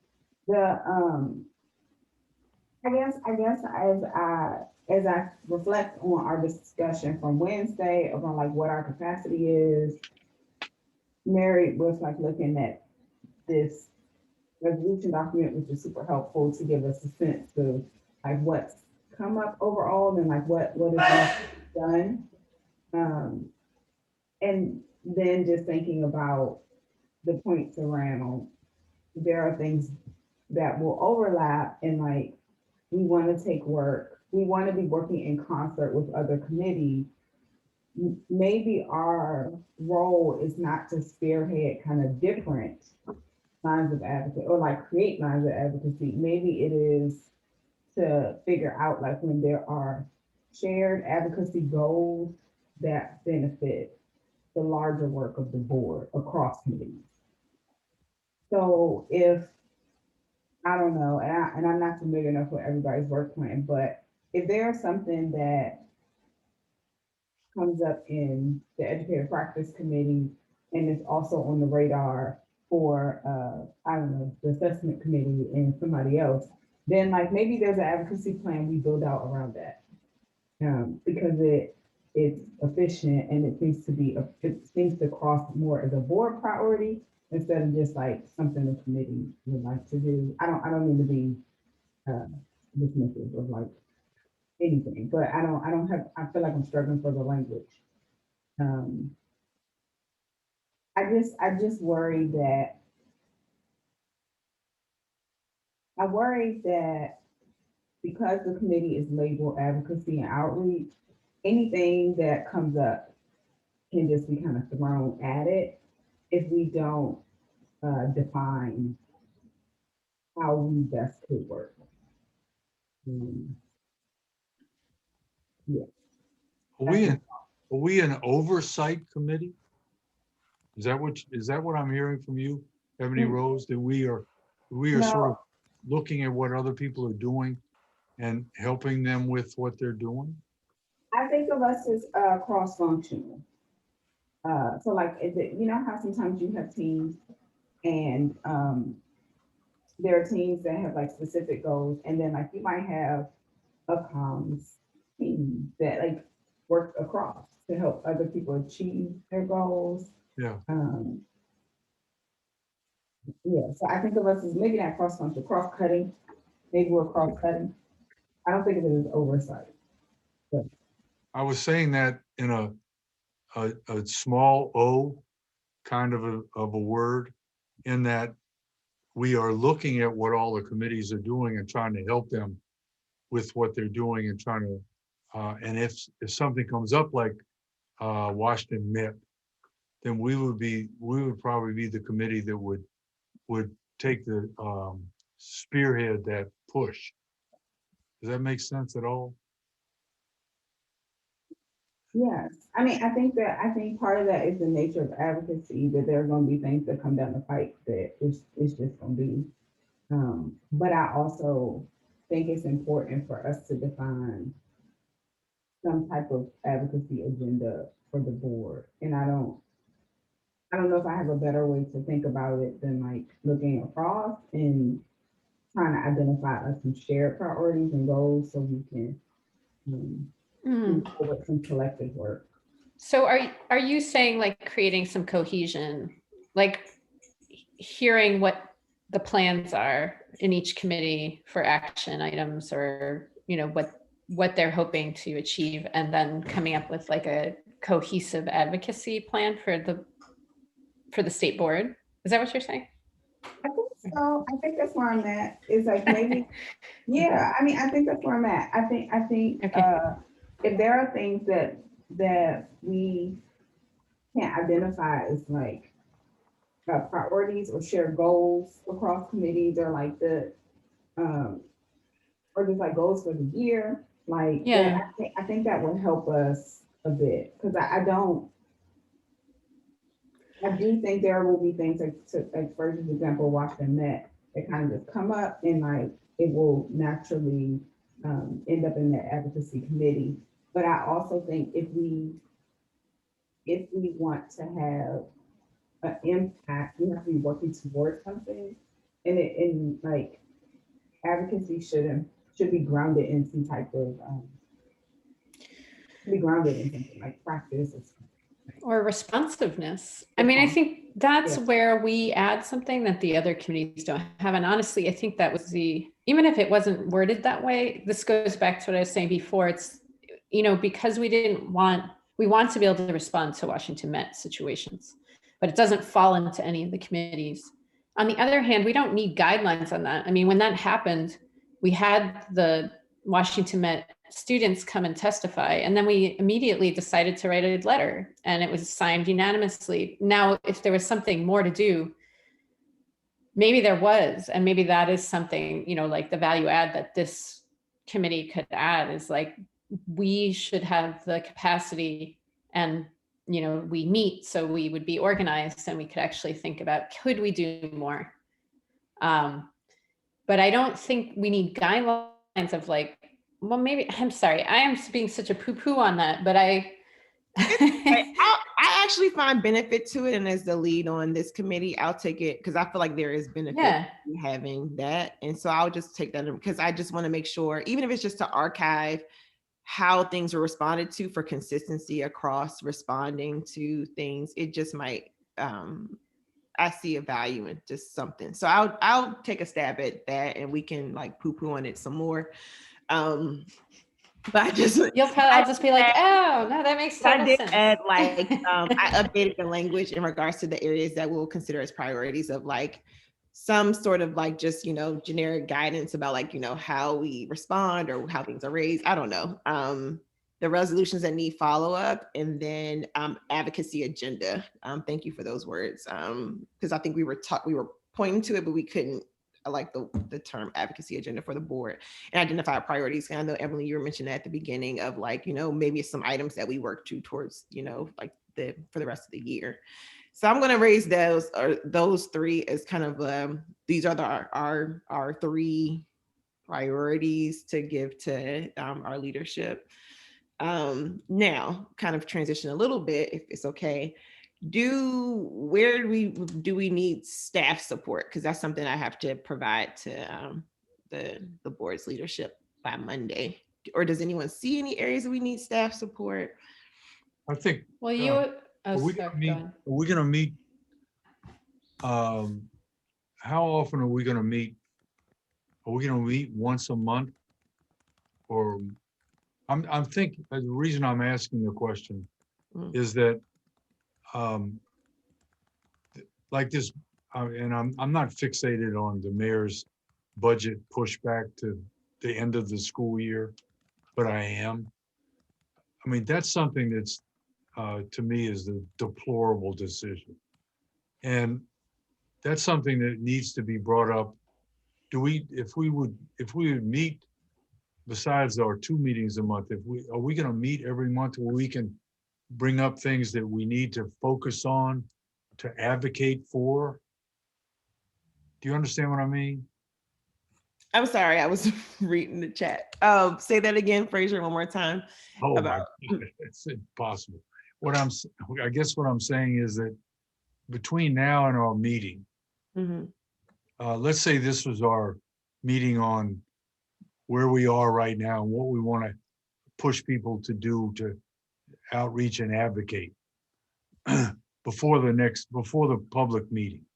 I guess as I reflect on our discussion from Wednesday about like what our capacity is, Mary was like looking at this resolution document, which is super helpful to give us a sense of like what's come up overall and like what is done. And then just thinking about the points around, there are things that will overlap and like, we want to take work, we want to be working in concert with other committees. Maybe our role is not to spearhead kind of different lines of advocacy or like create lines of advocacy. Maybe it is to figure out like when there are shared advocacy goals that benefit the larger work of the board across committees. So if, I don't know, and I'm not familiar enough with everybody's work plan, but if there's something that comes up in the educator practice committee and it's also on the radar for, I don't know, the assessment committee and somebody else, then like maybe there's an advocacy plan we build out around that. Because it's efficient and it seems to cross more as a board priority instead of just like something the committee would like to do. I don't mean to be dismissive of like anything, but I feel like I'm struggling for the language. I just worry that because the committee is labeled advocacy and outreach, anything that comes up can just be kind of thrown at it if we don't define how we best could work. Yeah. Are we an oversight committee? Is that what I'm hearing from you, Ebony Rose? That we are sort of looking at what other people are doing and helping them with what they're doing? I think of us as cross-functional. So like, you know how sometimes you have teams and there are teams that have like specific goals, and then like you might have a comms team that like works across to help other people achieve their goals. Yeah. Yeah, so I think of us as maybe not cross-functional, cross-cutting. Maybe we're cross-cutting. I don't think of it as oversight. But I was saying that in a small o kind of a word, in that we are looking at what all the committees are doing and trying to help them with what they're doing and trying to, and if something comes up like Washington MIP, then we would probably be the committee that would take the spearhead that push. Does that make sense at all? Yes, I mean, I think part of that is the nature of advocacy, that there are going to be things that come down the pipe that it's just going to be. But I also think it's important for us to define some type of advocacy agenda for the board. And I don't know if I have a better way to think about it than like looking across and trying to identify some shared priorities and goals so we can move forward some collective work. So are you saying like creating some cohesion, like hearing what the plans are in each committee for action items, or what they're hoping to achieve, and then coming up with like a cohesive advocacy plan for the state board? Is that what you're saying? I think so. I think that's where I'm at. It's like maybe, yeah. I mean, I think that's where I'm at. I think Okay. if there are things that we can't identify as like priorities or shared goals across committees, or like or just like goals for the year, like Yeah. I think that would help us a bit, because I do think there will be things like for example, Washington Met, that kind of just come up, and like it will naturally end up in the advocacy committee. But I also think if we want to have an impact, we have to be working towards something, and like advocacy should be grounded in some type of be grounded in something like practice Or responsiveness. I mean, I think that's Yeah. where we add something that the other committees don't have. And honestly, I think that was even if it wasn't worded that way, this goes back to what I was saying before. It's, because we want to be able to respond to Washington Met situations, but it doesn't fall into any of the committees. On the other hand, we don't need guidelines on that. I mean, when that happened, we had the Washington Met students come and testify, and then we immediately decided to write a letter, and it was signed unanimously. Now, if there was something more to do, maybe there was, and maybe that is something, like the value add that this committee could add is like, we should have the capacity, and we meet, so we would be organized, and we could actually think about, could we do more? But I don't think we need guidelines of like, well, maybe, I'm sorry, I am being such a poo-poo on that, but I actually find benefit to it. And as the lead on this committee, I'll take it, because I feel like there is benefit in having that. And so I'll just take that, because I just want to make sure, even if it's just to archive how things were responded to for consistency across responding to things, it just might, I see a value in just something. So I'll take a stab at that, and we can like poo-poo on it some more. But I'll just be like, oh no, that makes total sense. Add like I updated the language in regards to the areas that we'll consider as priorities, of like some sort of like just generic guidance about like how we respond or how things are raised. I don't know. The resolutions that need follow-up, and then advocacy agenda. Thank you for those words, because I think we were pointing to it, but we couldn't. I like the term advocacy agenda for the board, and identify priorities. And I know, Emily, you were mentioning at the beginning of like, maybe some items that we work towards, like for the rest of the year. So I'm going to raise those three as kind of, these are our three priorities to give to our leadership. Now, kind of transition a little bit, if it's okay. Do we need staff support? Because that's something I have to provide to the board's leadership by Monday. Or does anyone see any areas that we need staff support? I think. Well, are we going to meet? How often are we going to meet? Are we going to meet once a month? Or I'm thinking, the reason I'm asking the question is that like this, and I'm not fixated on the mayor's budget pushback to the end of the school year, but I am. I mean, that's something that's to me is a deplorable decision. And that's something that needs to be brought up. If we would meet, besides our 2 meetings a month, are we gonna meet every month where we can bring up things that we need to focus on, to advocate for? Do you understand what I mean? I'm sorry, I was reading the chat. Say that again, Fraser, one more time. Oh my About God, it's impossible. I guess what I'm saying is that between now and our meeting, Mhm. let's say this was our meeting on where we are right now and what we want to push people to do to outreach and advocate before the public meeting.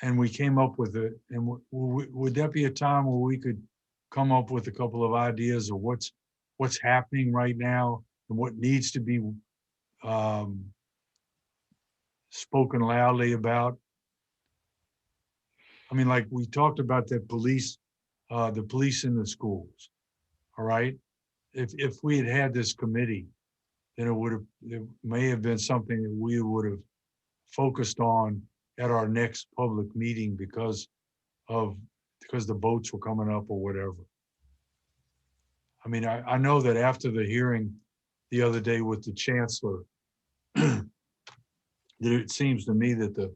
And we came up with it. And would that be a time where we could come up with a couple of ideas of what's happening right now and what needs to be spoken loudly about? I mean, like we talked about the police in the schools. All right. If we had had this committee, then it may have been something that we would have focused on at our next public meeting because the votes were coming up or whatever. I mean, I know that after the hearing the other day with the chancellor, that it seems to me that the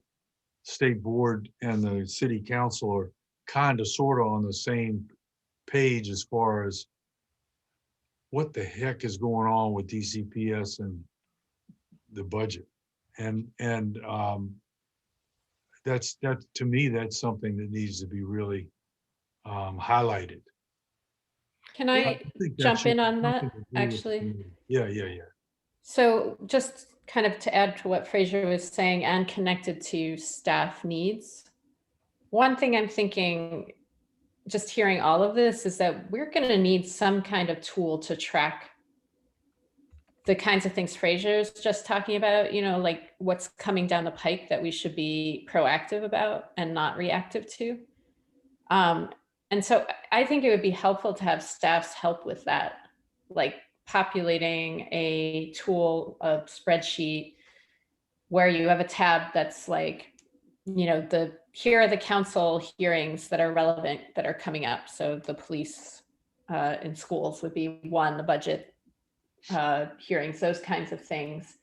state board and the city council are kind of sort of on the same page as far as what the heck is going on with DCPS and the budget. And that to me, that's something that needs to be really highlighted. Can Yeah. I think that jump should in be on that, something to do with the actually? community. Yeah. So just kind of to add to what Fraser was saying and connected to staff needs, one thing I'm thinking, just hearing all of this, is that we're going to need some kind of tool to track the kinds of things Fraser's just talking about, like what's coming down the pike that we should be proactive about and not reactive to. And so I think it would be helpful to have staff's help with that, like populating a tool, a spreadsheet where you have a tab that's like, here are the council hearings that are relevant that are coming up. So the police in schools would be one, the budget hearings, those kinds of things.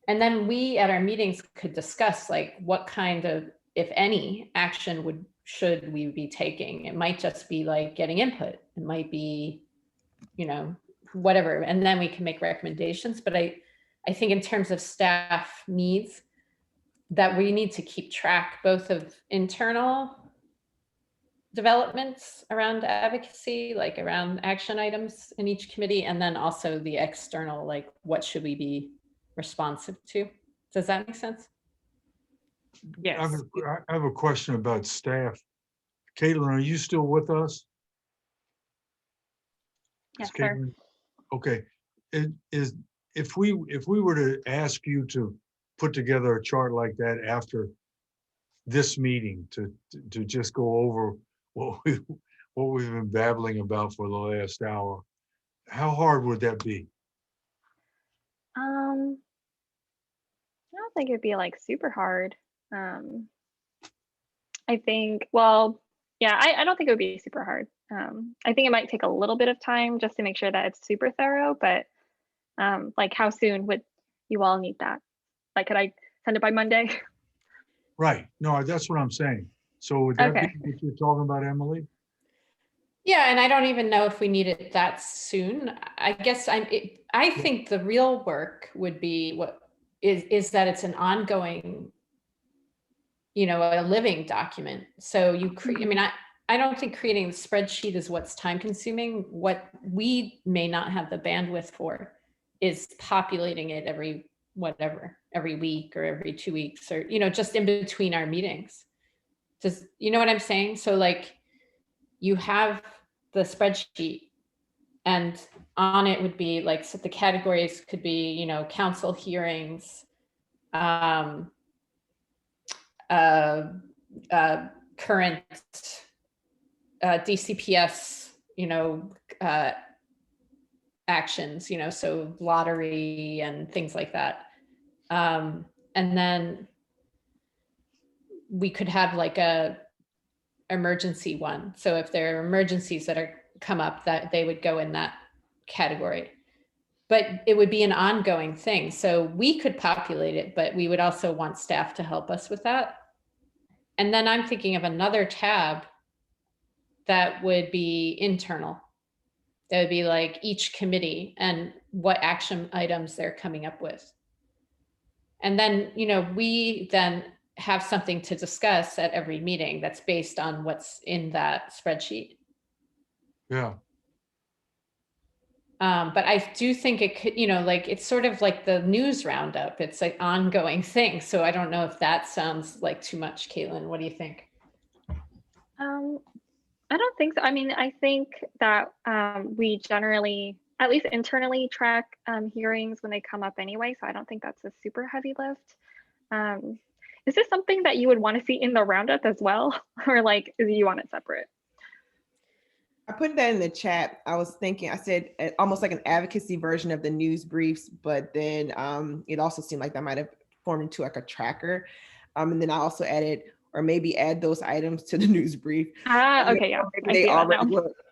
And then we at our meetings could discuss like what kind of, if any, action should we be taking. It might just be like getting input. It might be, whatever. And then we can make recommendations. But I think in terms of staff needs, that we need to keep track both of internal developments around advocacy, like around action items in each committee, and then also the external, like what should we be responsive to? Does that make sense? Yes. I have a question about staff. Caitlin, are you still with us? Yes, sir. Caitlin? Okay. If we were to ask you to put together a chart like that after this meeting to just go over what we've been babbling about for the last hour, how hard would that be? I don't think it'd be like super hard. I think, well, yeah, I don't think it would be super hard. I think it might take a little bit of time just to make sure that it's super thorough, but like how soon would you all need that? Like, could I send it by Monday? Right. No, that's what I'm saying. So would that Okay. be what you're talking about, Emily? Yeah, and I don't even know if we need it that soon. I guess I think the real work would be what is that it's an ongoing, a living document. So you create, I mean, I don't think creating the spreadsheet is what's time consuming. What we may not have the bandwidth for is populating it every week or every 2 weeks, or, just in between our meetings. Does, you know what I'm saying? So like you have the spreadsheet and on it would be like, so the categories could be, council hearings, current DCPS, actions, so lottery and things like that. And then we could have like a emergency one. So if there are emergencies that are come up, that they would go in that category. But it would be an ongoing thing. So we could populate it, but we would also want staff to help us with that. And then I'm thinking of another tab that would be internal. That would be like each committee and what action items they're coming up with. And then, you know, we then have something to discuss at every meeting that's based on what's in that spreadsheet. Yeah. But I do think it could, you know, like it's sort of like the news roundup. It's like ongoing thing. So I don't know if that sounds like too much, Caitlin. What do you think? I don't think so. I mean, I think that we generally, at least internally, track hearings when they come up anyway. So I don't think that's a super heavy lift. Is this something that you would want to see in the roundup as well? Or like, do you want it separate? I put that in the chat. I was thinking, I said almost like an advocacy version of the news briefs, but then it also seemed like that might have formed into like a tracker. And then I also added, or maybe add those items to the news brief. Okay, yeah.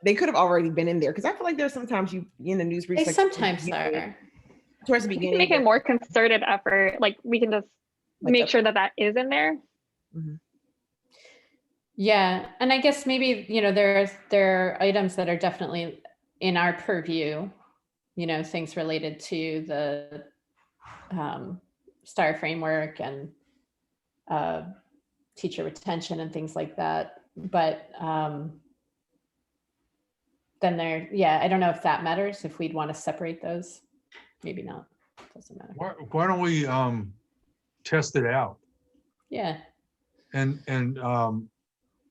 They could have already been in there, because I feel like there's sometimes you in the news briefs. They sometimes are. Towards the We beginning. can make a more concerted effort. Like we can just make sure that that is in there. Mm-hmm. Yeah, and I guess maybe, you know, there are items that are definitely in our purview, you know, things related to the STAR framework and teacher retention and things like that. But then I don't know if that matters, if we'd want to separate those. Maybe not. Doesn't matter. Why don't we test it out? Yeah. And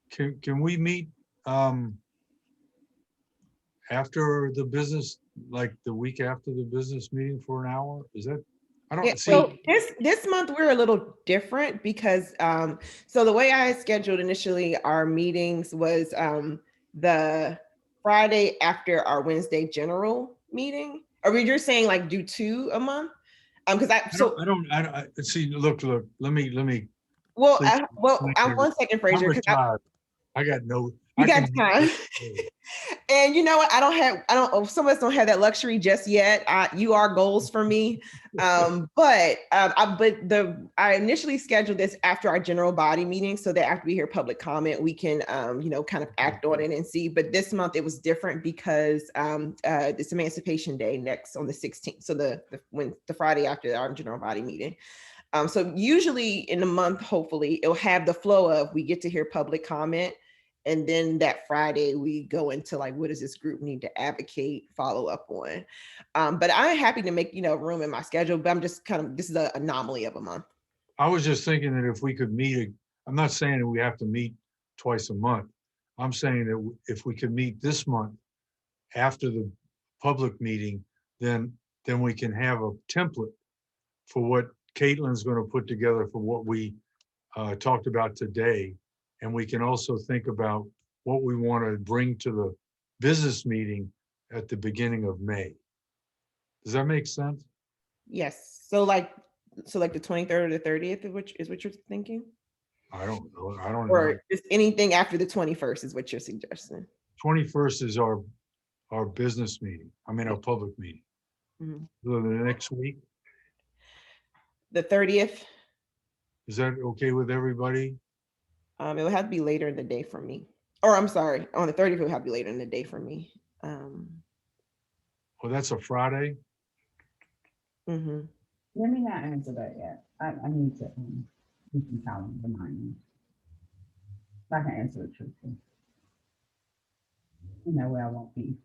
can we meet after the business, like the week after the business meeting for an hour? Is that, I don't see. So this month we're a little different because so the way I scheduled initially our meetings was the Friday after our Wednesday general meeting. Are we just saying like do 2 a month? Because I see. Look. Let me. Well, I'm 1 second, Fraser. I got no. You got time. And you know what? Some of us don't have that luxury just yet. You are goals for me. I initially scheduled this after our general body meeting so that after we hear public comment, we can, kind of act on it and see. But this month it was different because it's Emancipation Day next on the 16th. So the Friday after our general body meeting. So usually in the month, hopefully it'll have the flow of we get to hear public comment. And then that Friday we go into like, what does this group need to advocate, follow up on? But I'm happy to make, room in my schedule, but I'm just this is an anomaly of a month. I was just thinking that if we could meet, I'm not saying that we have to meet twice a month. I'm saying that if we could meet this month after the public meeting, then we can have a template for what Caitlin's going to put together for what we talked about today. And we can also think about what we want to bring to the business meeting at the beginning of May. Does that make sense? Yes. So like the 23rd or the 30th, which is what you're thinking? I don't know. I don't know. Or just anything after the 21st is what you're suggesting. 21st is our business meeting. I mean, our public meeting. Mm-hmm. So the next week. The 30th. Is that okay with everybody? It would have to be later in the day for me. Or I'm sorry, on the 30th, it would have to be later in the day for me. Well, that's a Friday? Mm-hmm. Let me not answer that yet. I need to keep some calendar behind me. So I can answer it truthfully. And that way I won't be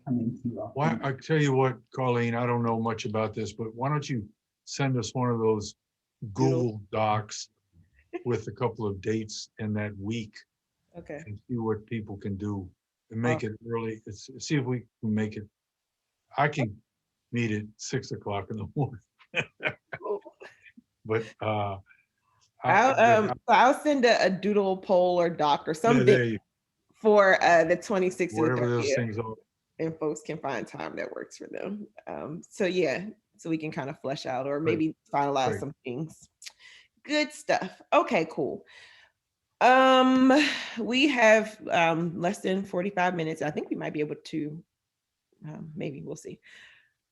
coming to you all. Why, I tell you what, Colleen, I don't know much about this, but why don't you send us one of those Google Docs with a couple of dates in that week. Okay. And see what people can do and make it early. See if we can make it. I can meet at 6 o'clock in the morning. But I'll send a doodle poll or doc or something for the 26th. Whatever those things are. And folks can find time that works for them. So we can kind of flesh out or maybe finalize some things. Good stuff. Okay, cool. We have less than 45 minutes. I think we might be able to, maybe we'll see.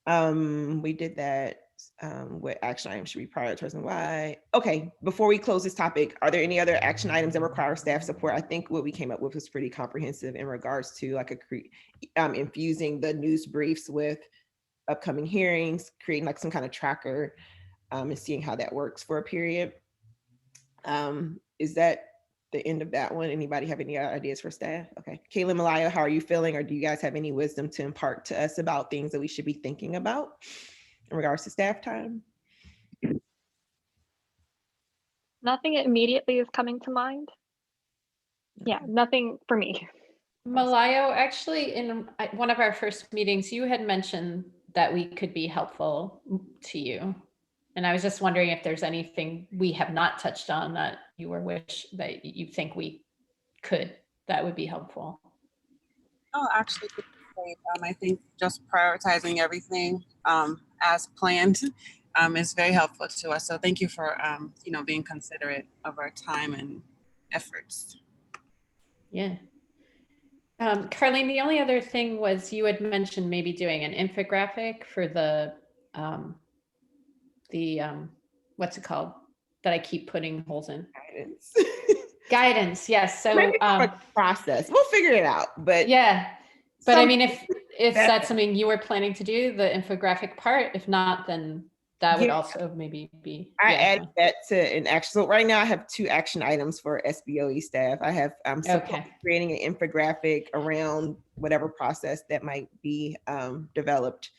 We did that. What action items should we prioritize and why? Okay, before we close this topic, are there any other action items that require staff support? I think what we came up with was pretty comprehensive in regards to like infusing the news briefs with upcoming hearings, creating like some kind of tracker, and seeing how that works for a period. Is that the end of that one? Anybody have any other ideas for staff? Okay, Kayla, Malaya, how are you feeling? Or do you guys have any wisdom to impart to us about things that we should be thinking about in regards to staff time? Nothing immediately is coming to mind. Yeah, nothing for me. Malayo, actually, in one of our first meetings, you had mentioned that we could be helpful to you. And I was just wondering if there's anything we have not touched on that you that you think we could, that would be helpful. Oh, actually, I think just prioritizing everything as planned is very helpful to us. So thank you for being considerate of our time and efforts. Yeah. Carlene, the only other thing was you had mentioned maybe doing an infographic for the what's it called that I keep putting holes in? Guidance. Guidance, yes. So maybe a process. We'll figure it out. But yeah. But I mean, if that's something you were planning to do, the infographic part, if not, then that would also maybe be. I added that to an action. So right now I have 2 action items for SBOE staff. I have creating an infographic around whatever process that might be developed.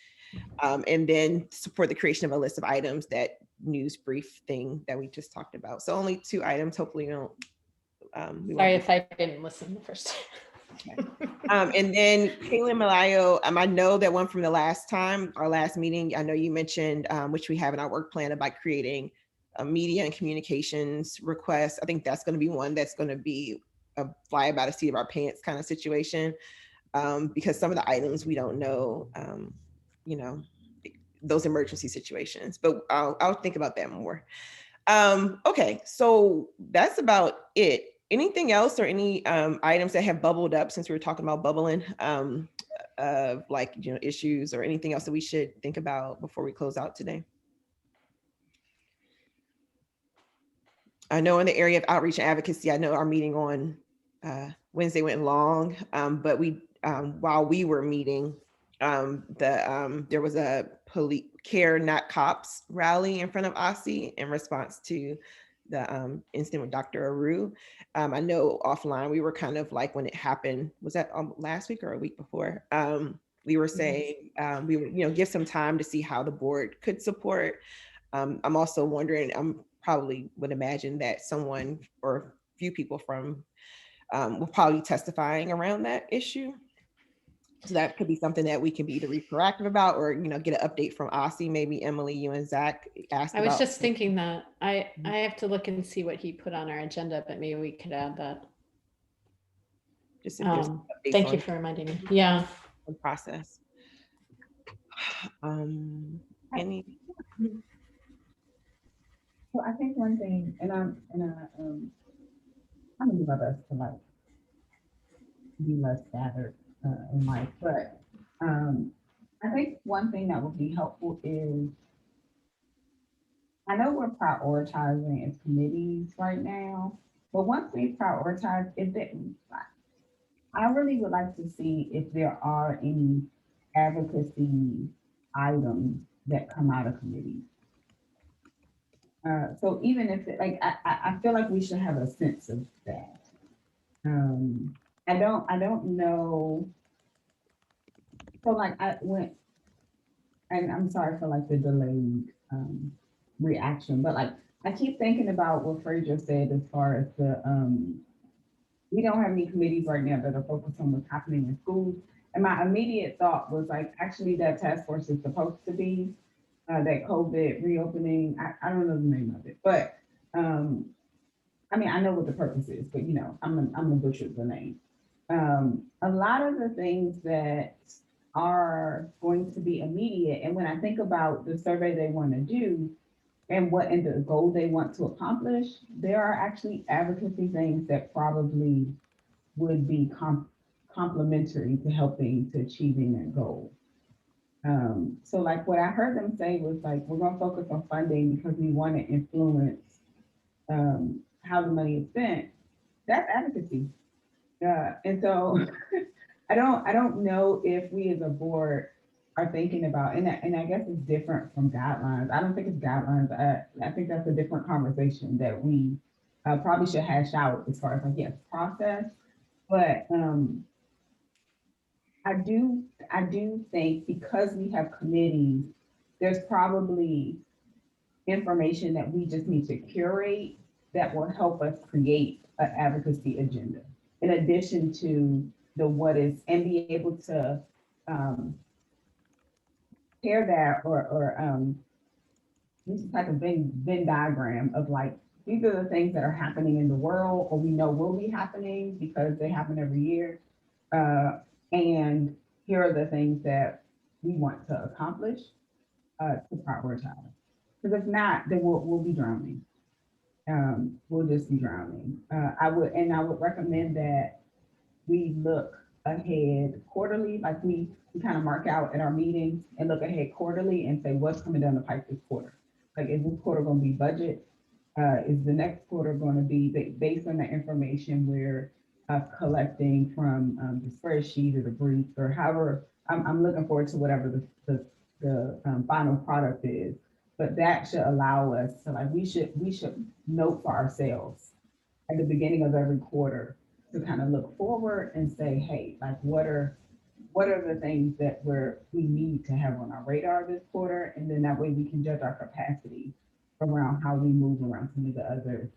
And then support the creation of a list of items, that news brief thing that we just talked about. So only 2 items. Hopefully you don't. Sorry if I didn't listen the first time. And then Kayla Malayo, I know that one from the last time, our last meeting, I know you mentioned, which we have in our work plan, about creating a media and communications request. I think that's going to be one that's going to be a fly by the seat of our pants kind of situation, because some of the items we don't know, those emergency situations, but I'll think about that more. Okay, so that's about it. Anything else or any items that have bubbled up since we were talking about bubbling, like issues or anything else that we should think about before we close out today? I know in the area of outreach and advocacy, I know our meeting on Wednesday went long, but we while we were meeting, there was a police Care Not Cops rally in front of OSSI in response to the incident with Dr. Aru. I know offline we were kind of like, when it happened, was that last week or a week before? We were saying we would give some time to see how the board could support. I'm also wondering, probably would imagine that someone or a few people from will probably be testifying around that issue. So that could be something that we can be either proactive about or, get an update from OSSI. Maybe Emily, you and Zach asked about. I was just thinking that. I have to look and see what he put on our agenda, but maybe we could add that. Just thank you for reminding me. Yeah. The process. Any? So I think one thing, and I'm gonna do my best to be less scattered in life, but I think one thing that would be helpful is, I know we're prioritizing as committees right now, but once we prioritize, I really would like to see if there are any advocacy items that come out of committees. So even if I feel like we should have a sense of that. I don't know. So I went, and I'm sorry for the delayed reaction, but I keep thinking about what Fraser said as far as we don't have any committees right now that are focused on what's happening in schools. And my immediate thought was actually that task force is supposed to be that COVID reopening. I don't know the name of it, but I mean, I know what the purpose is, but I'm gonna butcher the name. A lot of the things that are going to be immediate, and when I think about the survey they want to do, and the goal they want to accomplish, there are actually advocacy things that probably would be complementary to helping to achieving that goal. So like what I heard them say was like, we're gonna focus on funding because we want to influence how the money is spent. That's advocacy. And so I don't know if we as a board are thinking about, and I guess it's different from guidelines. I don't think it's guidelines. I think that's a different conversation that we probably should hash out as far as like, yes, process. But I do think because we have committees, there's probably information that we just need to curate that will help us create an advocacy agenda, in addition to the what is, and be able to pair that or use a type of Venn diagram of like, these are the things that are happening in the world, or we know will be happening because they happen every year. And here are the things that we want to accomplish to prioritize. Because if not, then we'll be drowning. We'll just be drowning. I would recommend that we look ahead quarterly, like we kind of mark out at our meetings and look ahead quarterly and say what's coming down the pipe this quarter. Like, is this quarter going to be budget? Is the next quarter going to be based on the information we're collecting from the spreadsheet or the brief or however? I'm looking forward to whatever the final product is, but that should allow us to, like, we should note for ourselves at the beginning of every quarter to kind of look forward and say, hey, like, what are the things that we need to have on our radar this quarter? And then that way we can judge our capacity around how we move around some of the other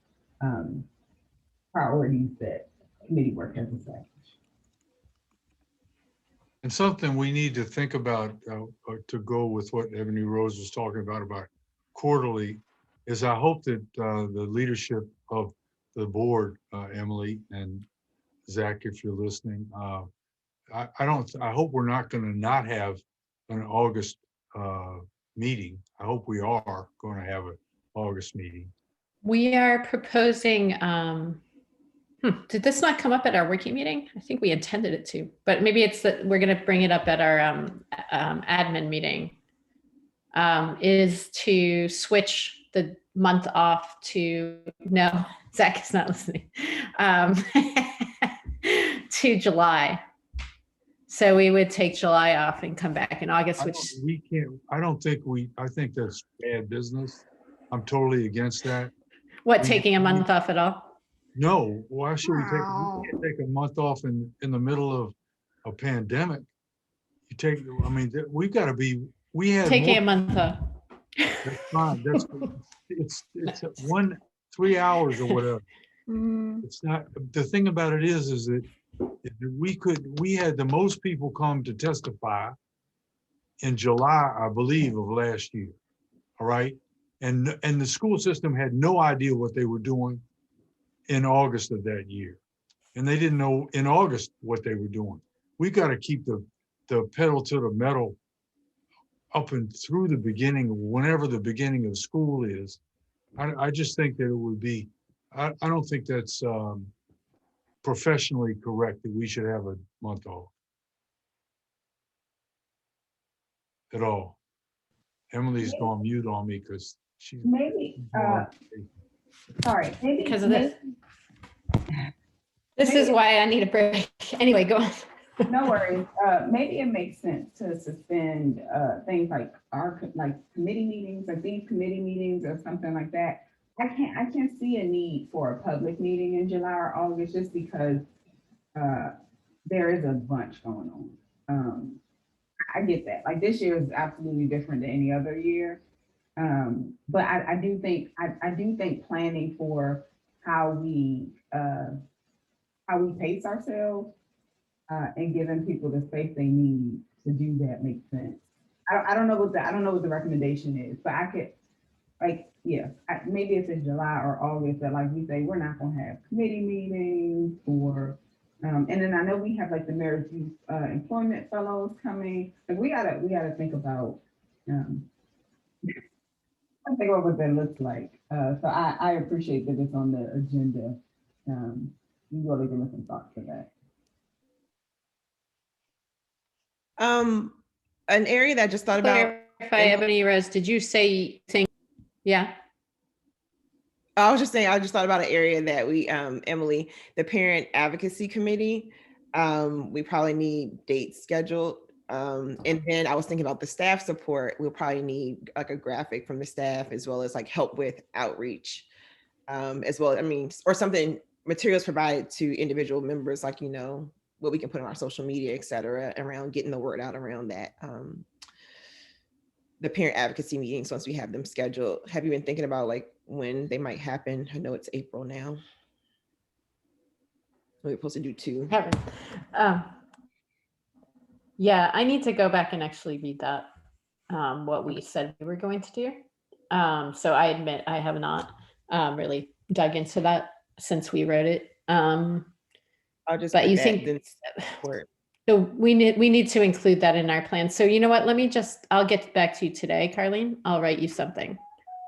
priorities that committee work has established. And something we need to think about to go with what Ebony Rose was talking about quarterly, is I hope that the leadership of the board, Emily and Zach, if you're listening, I hope we're not going to not have an August meeting. I hope we are going to have an August meeting. We are proposing, did this not come up at our working meeting? I think we intended it to, but maybe it's that we're going to bring it up at our admin meeting, is to switch the month off to, no, Zach is not listening, to July. So we would take July off and come back in August, which I think that's bad business. I'm totally against that. What, taking a month off at all? No, why should we take a month off in the middle of a pandemic? We've got to be, taking a month off. That's fine. It's 3 hours or whatever. It's not, the thing about it is that we had the most people come to testify in July, I believe, of last year. All right. And the school system had no idea what they were doing in August of that year. And they didn't know in August what they were doing. We got to keep the pedal to the metal up and through the beginning, whenever the beginning of school is. I just think that it would be, I don't think that's professionally correct that we should have a month off at all. Emily's gone mute on me because she's maybe sorry, maybe because of this. This is why I need a break. Anyway, go on. No worries. Maybe it makes sense to suspend things like committee meetings, or these committee meetings or something like that. I can't see a need for a public meeting in July or August just because there is a bunch going on. I get that. Like, this year is absolutely different than any other year. But I do think planning for how we pace ourselves and giving people the space they need to do that makes sense. I don't know what the recommendation is, but I could, maybe it's in July or August that, like, we say we're not going to have committee meetings, or and then I know we have like the Marriage Youth Employment Fellows coming. Like, we gotta think about I think about what that looks like. So I appreciate that it's on the agenda. You really give us some thought to that. An area that I just thought about. Clarify, Ebony Rose, did you say think? Yeah. I was just saying, I just thought about an area that we, Emily, the Parent Advocacy Committee, we probably need dates scheduled. And then I was thinking about the staff support. We'll probably need like a graphic from the staff as well as like help with outreach as well. I mean, or something, materials provided to individual members, like, you know, what we can put on our social media, et cetera, around getting the word out around that. The parent advocacy meetings, once we have them scheduled. Have you been thinking about like when they might happen? I know it's April now. We're supposed to do 2. Yeah, I need to go back and actually read that, what we said we were going to do. So I admit I have not really dug into that since we wrote it. I'll just. But you think so? We need to include that in our plan. So you know what? I'll get back to you today, Carlene. I'll write you something.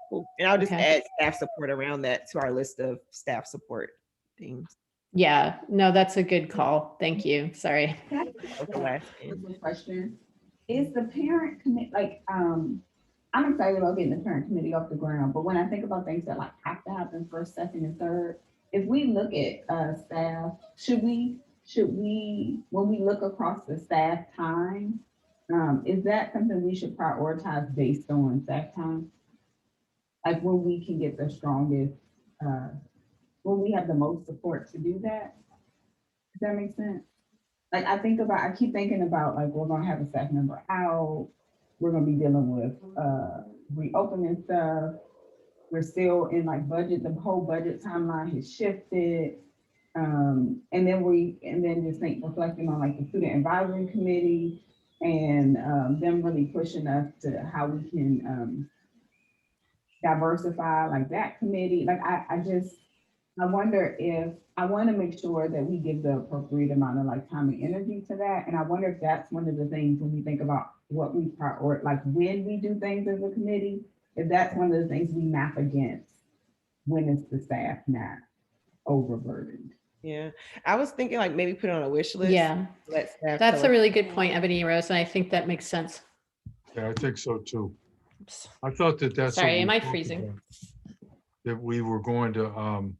Cool. And I'll just Okay. add staff support around that to our list of staff support things. Yeah, no, that's a good call. Thank you. Sorry. Can I ask a question? Is the parent commit like I'm excited about getting the parent committee off the ground, but when I think about things that like have to happen first, second, and third, if we look at staff, should we when we look across the staff time, is that something we should prioritize based on staff time? Like when we can get the strongest, when we have the most support to do that? Does that make sense? Like I keep thinking about like, we're gonna have a staff member out, we're gonna be dealing with reopening stuff. We're still in like budget, the whole budget timeline has shifted. And then just reflecting on like the student advisory committee and them really pushing us to how we can diversify like that committee. Like I wonder if, I want to make sure that we give the appropriate amount of like time and energy to that. And I wonder if that's one of the things when we think about what we prioritize, like when we do things as a committee, if that's one of the things we map against when it's the staff not overburdened. Yeah, I was thinking like maybe put it on a wish list. Yeah, that's a really good point, Ebony Rose, and I think that makes sense. Yeah, I think so too. I thought that's. Sorry, am I freezing? That we were going to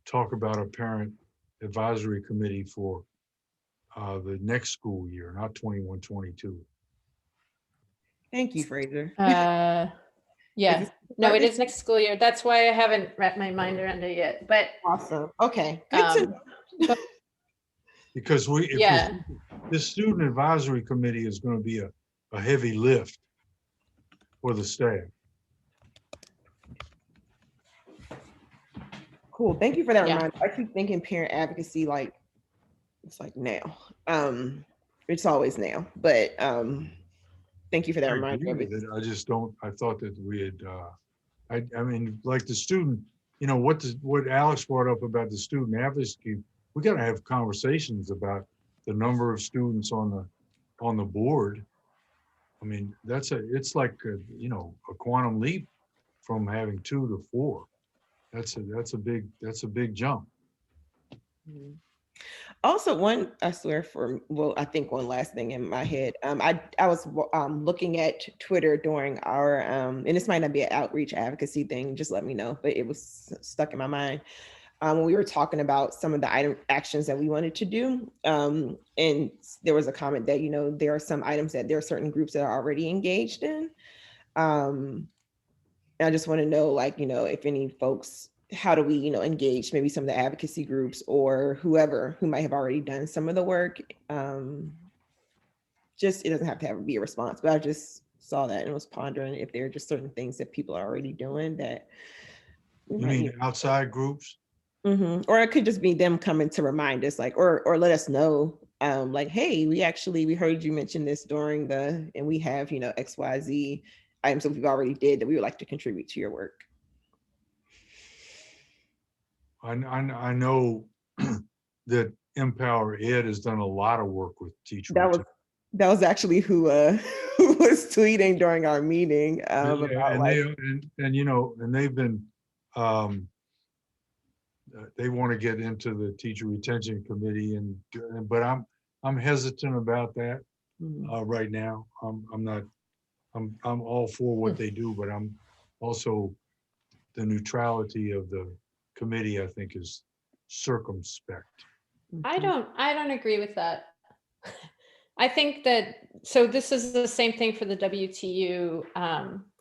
talk about a parent advisory committee for the next school year, not 21-22. Thank you, Fraser. Yeah, no, it is next school year. That's why I haven't wrapped my mind around it yet. But awesome. Okay. Good to because this student advisory committee is going to be a heavy lift for the staff. Cool. Thank you for that reminder. I keep thinking parent advocacy, like it's like now. It's always now, but thank you for that reminder. I just don't, I thought that we had, I mean, like the student, you know, what Alex brought up about the student advocacy, we got to have conversations about the number of students on the board. I mean, it's like a quantum leap from having 2 to 4. That's a big jump. Mm-hmm. Also, I think one last thing in my head. I was looking at Twitter during our, and this might not be an outreach advocacy thing, just let me know, but it was stuck in my mind. When we were talking about some of the actions that we wanted to do. And there was a comment that, there are some items that there are certain groups that are already engaged in. I just want to know, if any folks, how do we, engage maybe some of the advocacy groups or whoever who might have already done some of the work. Just, it doesn't have to be a response, but I just saw that and was pondering if there are just certain things that people are already doing that. You mean outside groups? Mm-hmm. Or it could just be them coming to remind us, or let us know, hey, we heard you mention this during and we have, XYZ items that we've already did that we would like to contribute to your work. I know that Empower Ed has done a lot of work with teachers. That was actually who who was tweeting during our meeting Yeah, about and like, and you know, and they've been they want to get into the teacher retention committee, but I'm hesitant about that right now. I'm not. I'm all for what they do, but I'm also the neutrality of the committee, I think, is circumspect. I don't agree with that. I think that, so this is the same thing for the WTU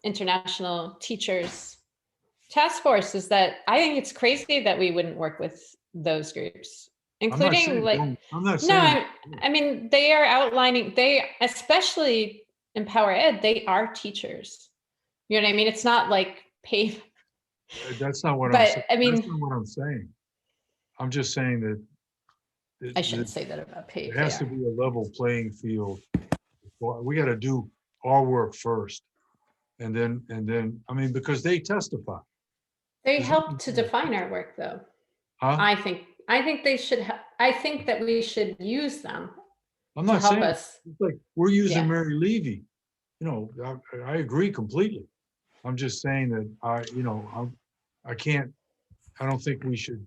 International Teachers Task Force, is that I think it's crazy that we wouldn't work with those groups, including I'm not no, saying. I mean, they are outlining, they, especially Empower Ed, they are teachers. You know what I mean? It's not like paid. That's not what I'm But saying. I mean, That's not what I'm saying. I'm just saying that I shouldn't say that about paid. there has to be a level playing field. We got to do our work first, and then I mean, because they testify. They help to define our work, though. Huh? I think they should. I think that we should use them. I'm not to help saying us. it's like we're using Yeah. Mary Levy. You know, I agree completely. I'm just saying that I can't. I don't think we should,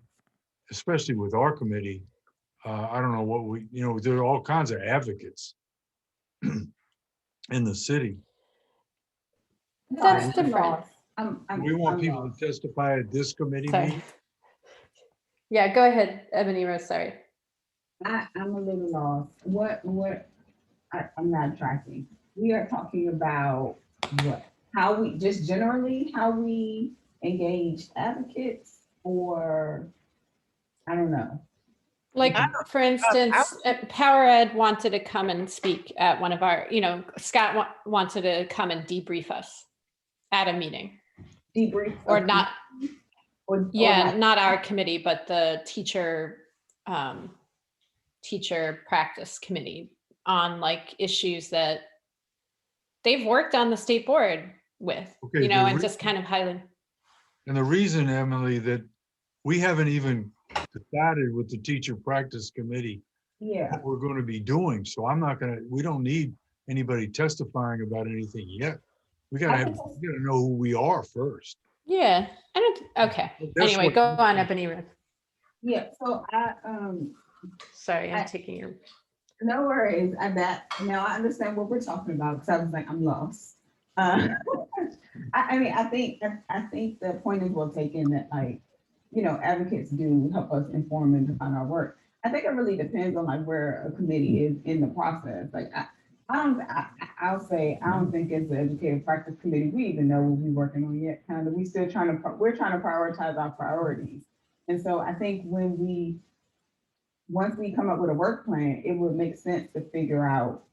especially with our committee. I don't know what there are all kinds of advocates in the city. That's I'm different. lost. We want I'm people lost. to testify at this committee Sorry. meeting. Yeah, go ahead, Ebony Rose. Sorry. I'm a little lost. I'm not tracking. We are talking about what? How we just generally how we engage advocates, or I don't know. Like, for instance, Power Ed wanted to come and speak at one of our, Scott wanted to come and debrief us at a meeting. Debrief Or of- not, or yeah, like- not our committee, but the teacher practice committee on like issues that they've worked on the state board with, Okay, and just kind of highlight. And the reason, Emily, that we haven't even decided with the teacher practice committee Yeah. what we're going to be doing. So we don't need anybody testifying about anything yet. We gotta know who we are first. Yeah, okay. That's Anyway, what- go on, Ebony Ruth. Yeah. So Sorry, I'm taking your. no worries. Now I understand what we're talking about, because I was like, I'm lost. I think the point is well taken, that advocates do help us inform and define our work. I think it really depends on like where a committee is in the process. Like I'll say I don't think as the educative practice committee we even know what we're working on yet. Kind of, we're trying to prioritize our priorities. And so I think once we come up with a work plan, it would make sense to figure out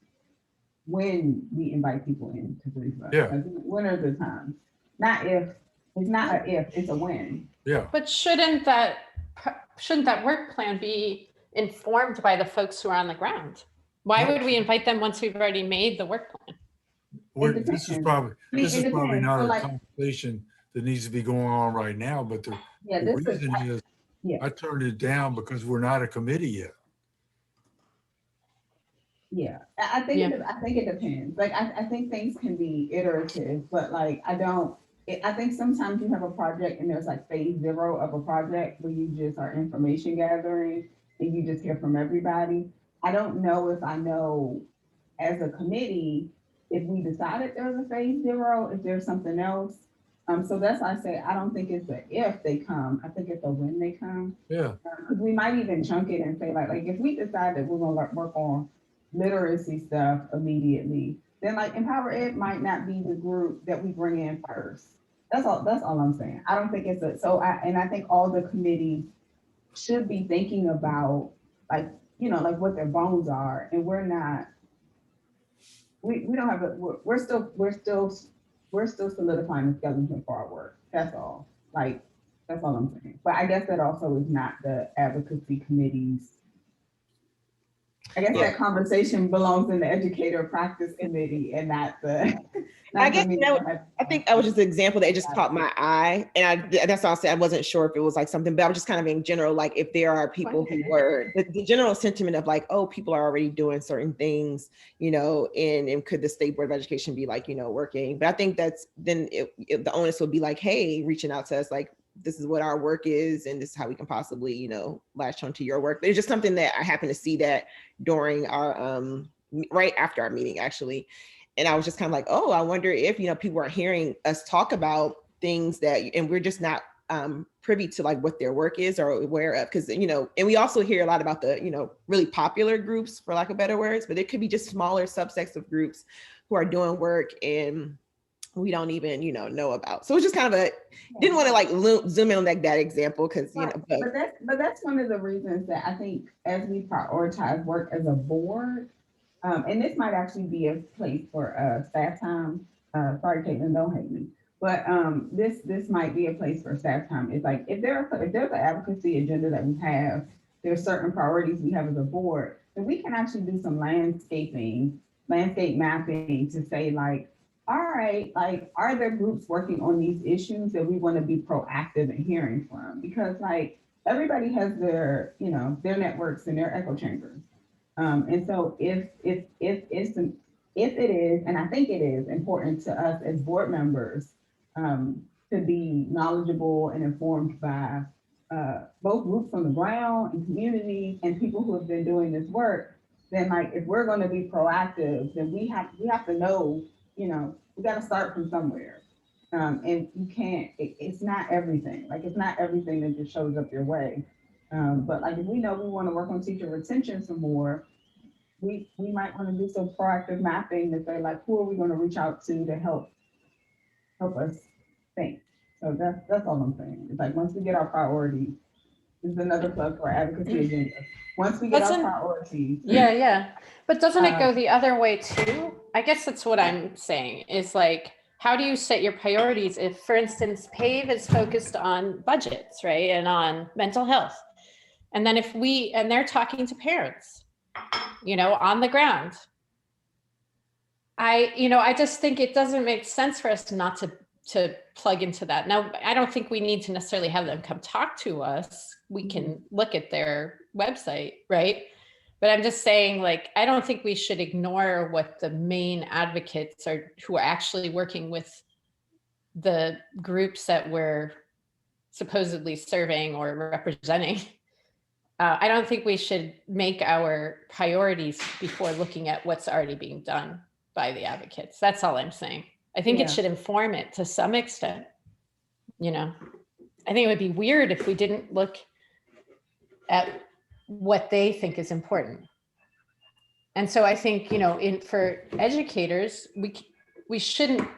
when we invite people in to brief us. Yeah. Like, when are the times? Not if. It's not a if, it's a when. Yeah. But shouldn't that work plan be informed by the folks who are on the ground? Why would we invite them once we've already made the work plan? This is probably depends. not So, a like, conversation that needs to be going on right now, but the reason is I turned it down because we're not a committee yet. Yeah, I think it depends. Like I think things can be iterative, but like I think sometimes you have a project and there's like phase 0 of a project where you just are information gathering and you just hear from everybody. I don't know if I know as a committee if we decided there was a phase 0, if there's something else. So that's why I say I don't think it's a if they come. I think it's a when they come. Yeah. Because we might even chunk it and say like if we decide that we're gonna work on literacy stuff immediately, then like Empower Ed might not be the group that we bring in first. That's all I'm saying. I don't think it's I think all the committees should be thinking about like what their bones are, and we're not. We don't have we're still solidifying the skeleton for our work. That's all. Like that's all I'm saying. But I guess that also is not the advocacy committees. I guess that conversation belongs in the educator practice committee and not the I Not for guess me, I think that was just an example that just caught my eye. And that's all I said. I wasn't sure if it was like something, but I was just kind of in general, like if there are people who were the general sentiment of like, oh, people are already doing certain things, and could the State Board of Education be like, working? But I think that's then the onus would be like, hey, reaching out to us, like, this is what our work is, and this is how we can possibly, latch onto your work. There's just something that I happened to see that during our, right after our meeting, actually. And I was just kind of like, oh, I wonder if, people are hearing us talk about things that, and we're just not privy to like what their work is or aware of. Because, and we also hear a lot about the, really popular groups, for lack of better words, but it could be just smaller subsets of groups who are doing work and we don't even, know about. So it's just kind of didn't want to like zoom in on like that example because, but that's one of the reasons that I think as we prioritize work as a board, and this might actually be a place for staff time. Sorry, Caitlin, don't hate me. But this might be a place for staff time. It's like if there's an advocacy agenda that we have, there's certain priorities we have as a board, then we can actually do some landscape mapping to say like, all right, like, are there groups working on these issues that we want to be proactive in hearing from? Because like everybody has their, their networks and their echo chambers. And so if it is, and I think it is important to us as board members to be knowledgeable and informed by both groups on the ground and community and people who have been doing this work, then like if we're going to be proactive, then we have to know, we got to start from somewhere. And you can't, it's not everything. Like it's not everything that just shows up your way. But like if we know we want to work on teacher retention some more, we might want to do some proactive mapping to say like, who are we going to reach out to help us think. So that's all I'm saying. It's like once we get our priorities, this is another plug for our advocacy agenda. Once we get our priorities. Yeah. But doesn't it go the other way too? I guess that's what I'm saying is like, how do you set your priorities if, for instance, PAVE is focused on budgets, right? And on mental health. And then and they're talking to parents, on the ground. I just think it doesn't make sense for us not to plug into that. Now, I don't think we need to necessarily have them come talk to us. We can look at their website, right? But I'm just saying, like, I don't think we should ignore what the main advocates are who are actually working with the groups that we're supposedly serving or representing. I don't think we should make our priorities before looking at what's already being done by the advocates. That's all I'm saying. I think it should inform it to some extent. I think it would be weird if we didn't look at what they think is important. And so I think, for educators, we shouldn't,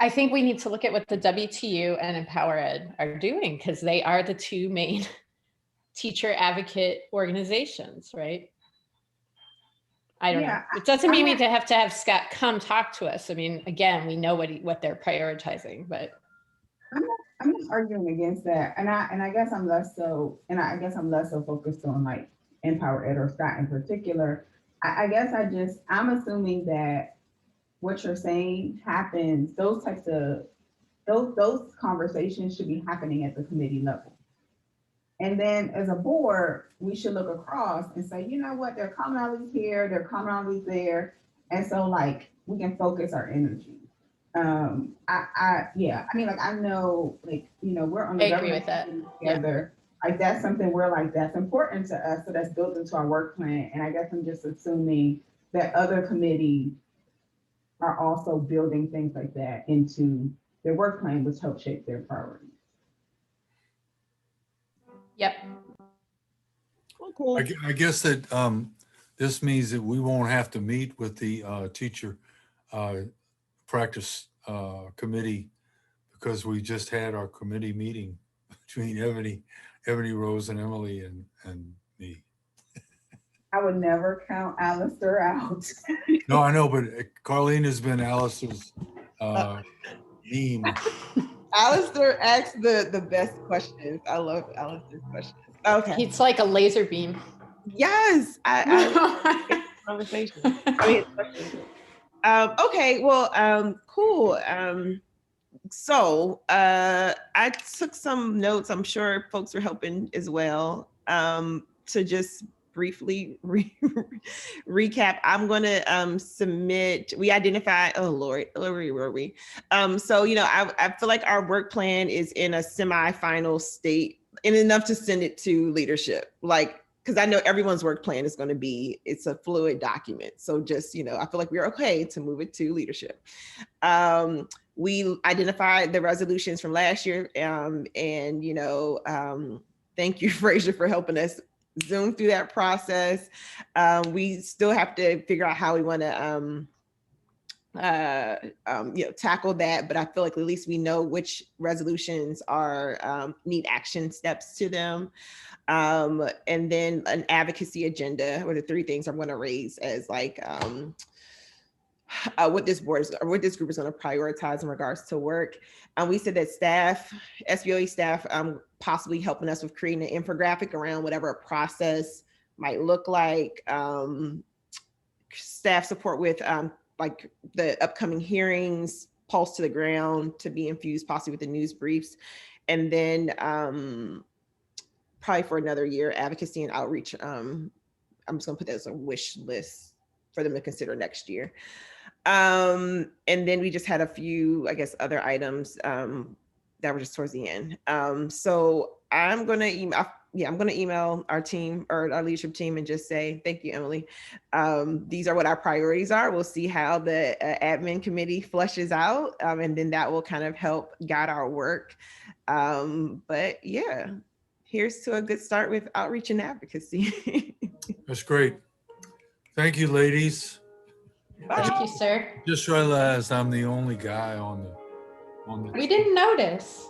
I think we need to look at what the WTU and Empower Ed are doing because they are the two main teacher advocate organizations, right? I don't know. It doesn't mean we have to have Scott come talk to us. I mean, again, we know what they're prioritizing, but I'm not arguing against that. And I guess I'm less so focused on like Empower Ed or Scott in particular. I guess I'm assuming that what you're saying happens, those conversations should be happening at the committee level. And then as a board, we should look across and say, you know what, there are commonalities here, there are commonalities there. And so like, we can focus our energy. I mean, like, I know, like, we're on the government together. Yeah. Like that's something we're like, that's important to us. So that's built into our work plan. And I guess I'm just assuming that other committees are also building things like that into their work plan, which help shape their priorities. Yep. Okay. I guess that this means that we won't have to meet with the teacher practice committee because we just had our committee meeting between Ebony Rose and Emily and me. I would never count Alistair out. No, I know, but Carlene has been Alistair's meme. Alistair asks the best questions. I love Alistair's questions. Okay. It's like a laser beam. Yes. I conversation. Okay, well, cool. So I took some notes. I'm sure folks are helping as well. To just briefly recap, I'm going to submit. We identified. Oh Lord, where were we? So I feel like our work plan is in a semi-final state, and enough to send it to leadership. Like, because I know everyone's work plan is going to be. It's a fluid document. So just I feel like we're okay to move it to leadership. We identified the resolutions from last year, and thank you, Fraser, for helping us zoom through that process. We still have to figure out how we want to tackle that, but I feel like at least we know which resolutions are need action steps to them. And then an advocacy agenda, or the three things I'm going to raise as like what this group is going to prioritize in regards to work. We said that staff, SBOE staff, possibly helping us with creating an infographic around whatever a process might look like. Staff support with like the upcoming hearings, pulse to the ground to be infused possibly with the news briefs. And then probably for another year, advocacy and outreach. I'm just gonna put that as a wish list for them to consider next year. And then we just had a few, I guess, other items that were just towards the end. So I'm gonna email our team or our leadership team and just say, thank you, Emily. These are what our priorities are. We'll see how the admin committee fleshes out, and then that will kind of help guide our work. But yeah, here's to a good start with outreach and advocacy. That's great. Thank you, ladies. Thank you, sir. Just realized I'm the only guy on the. We didn't notice.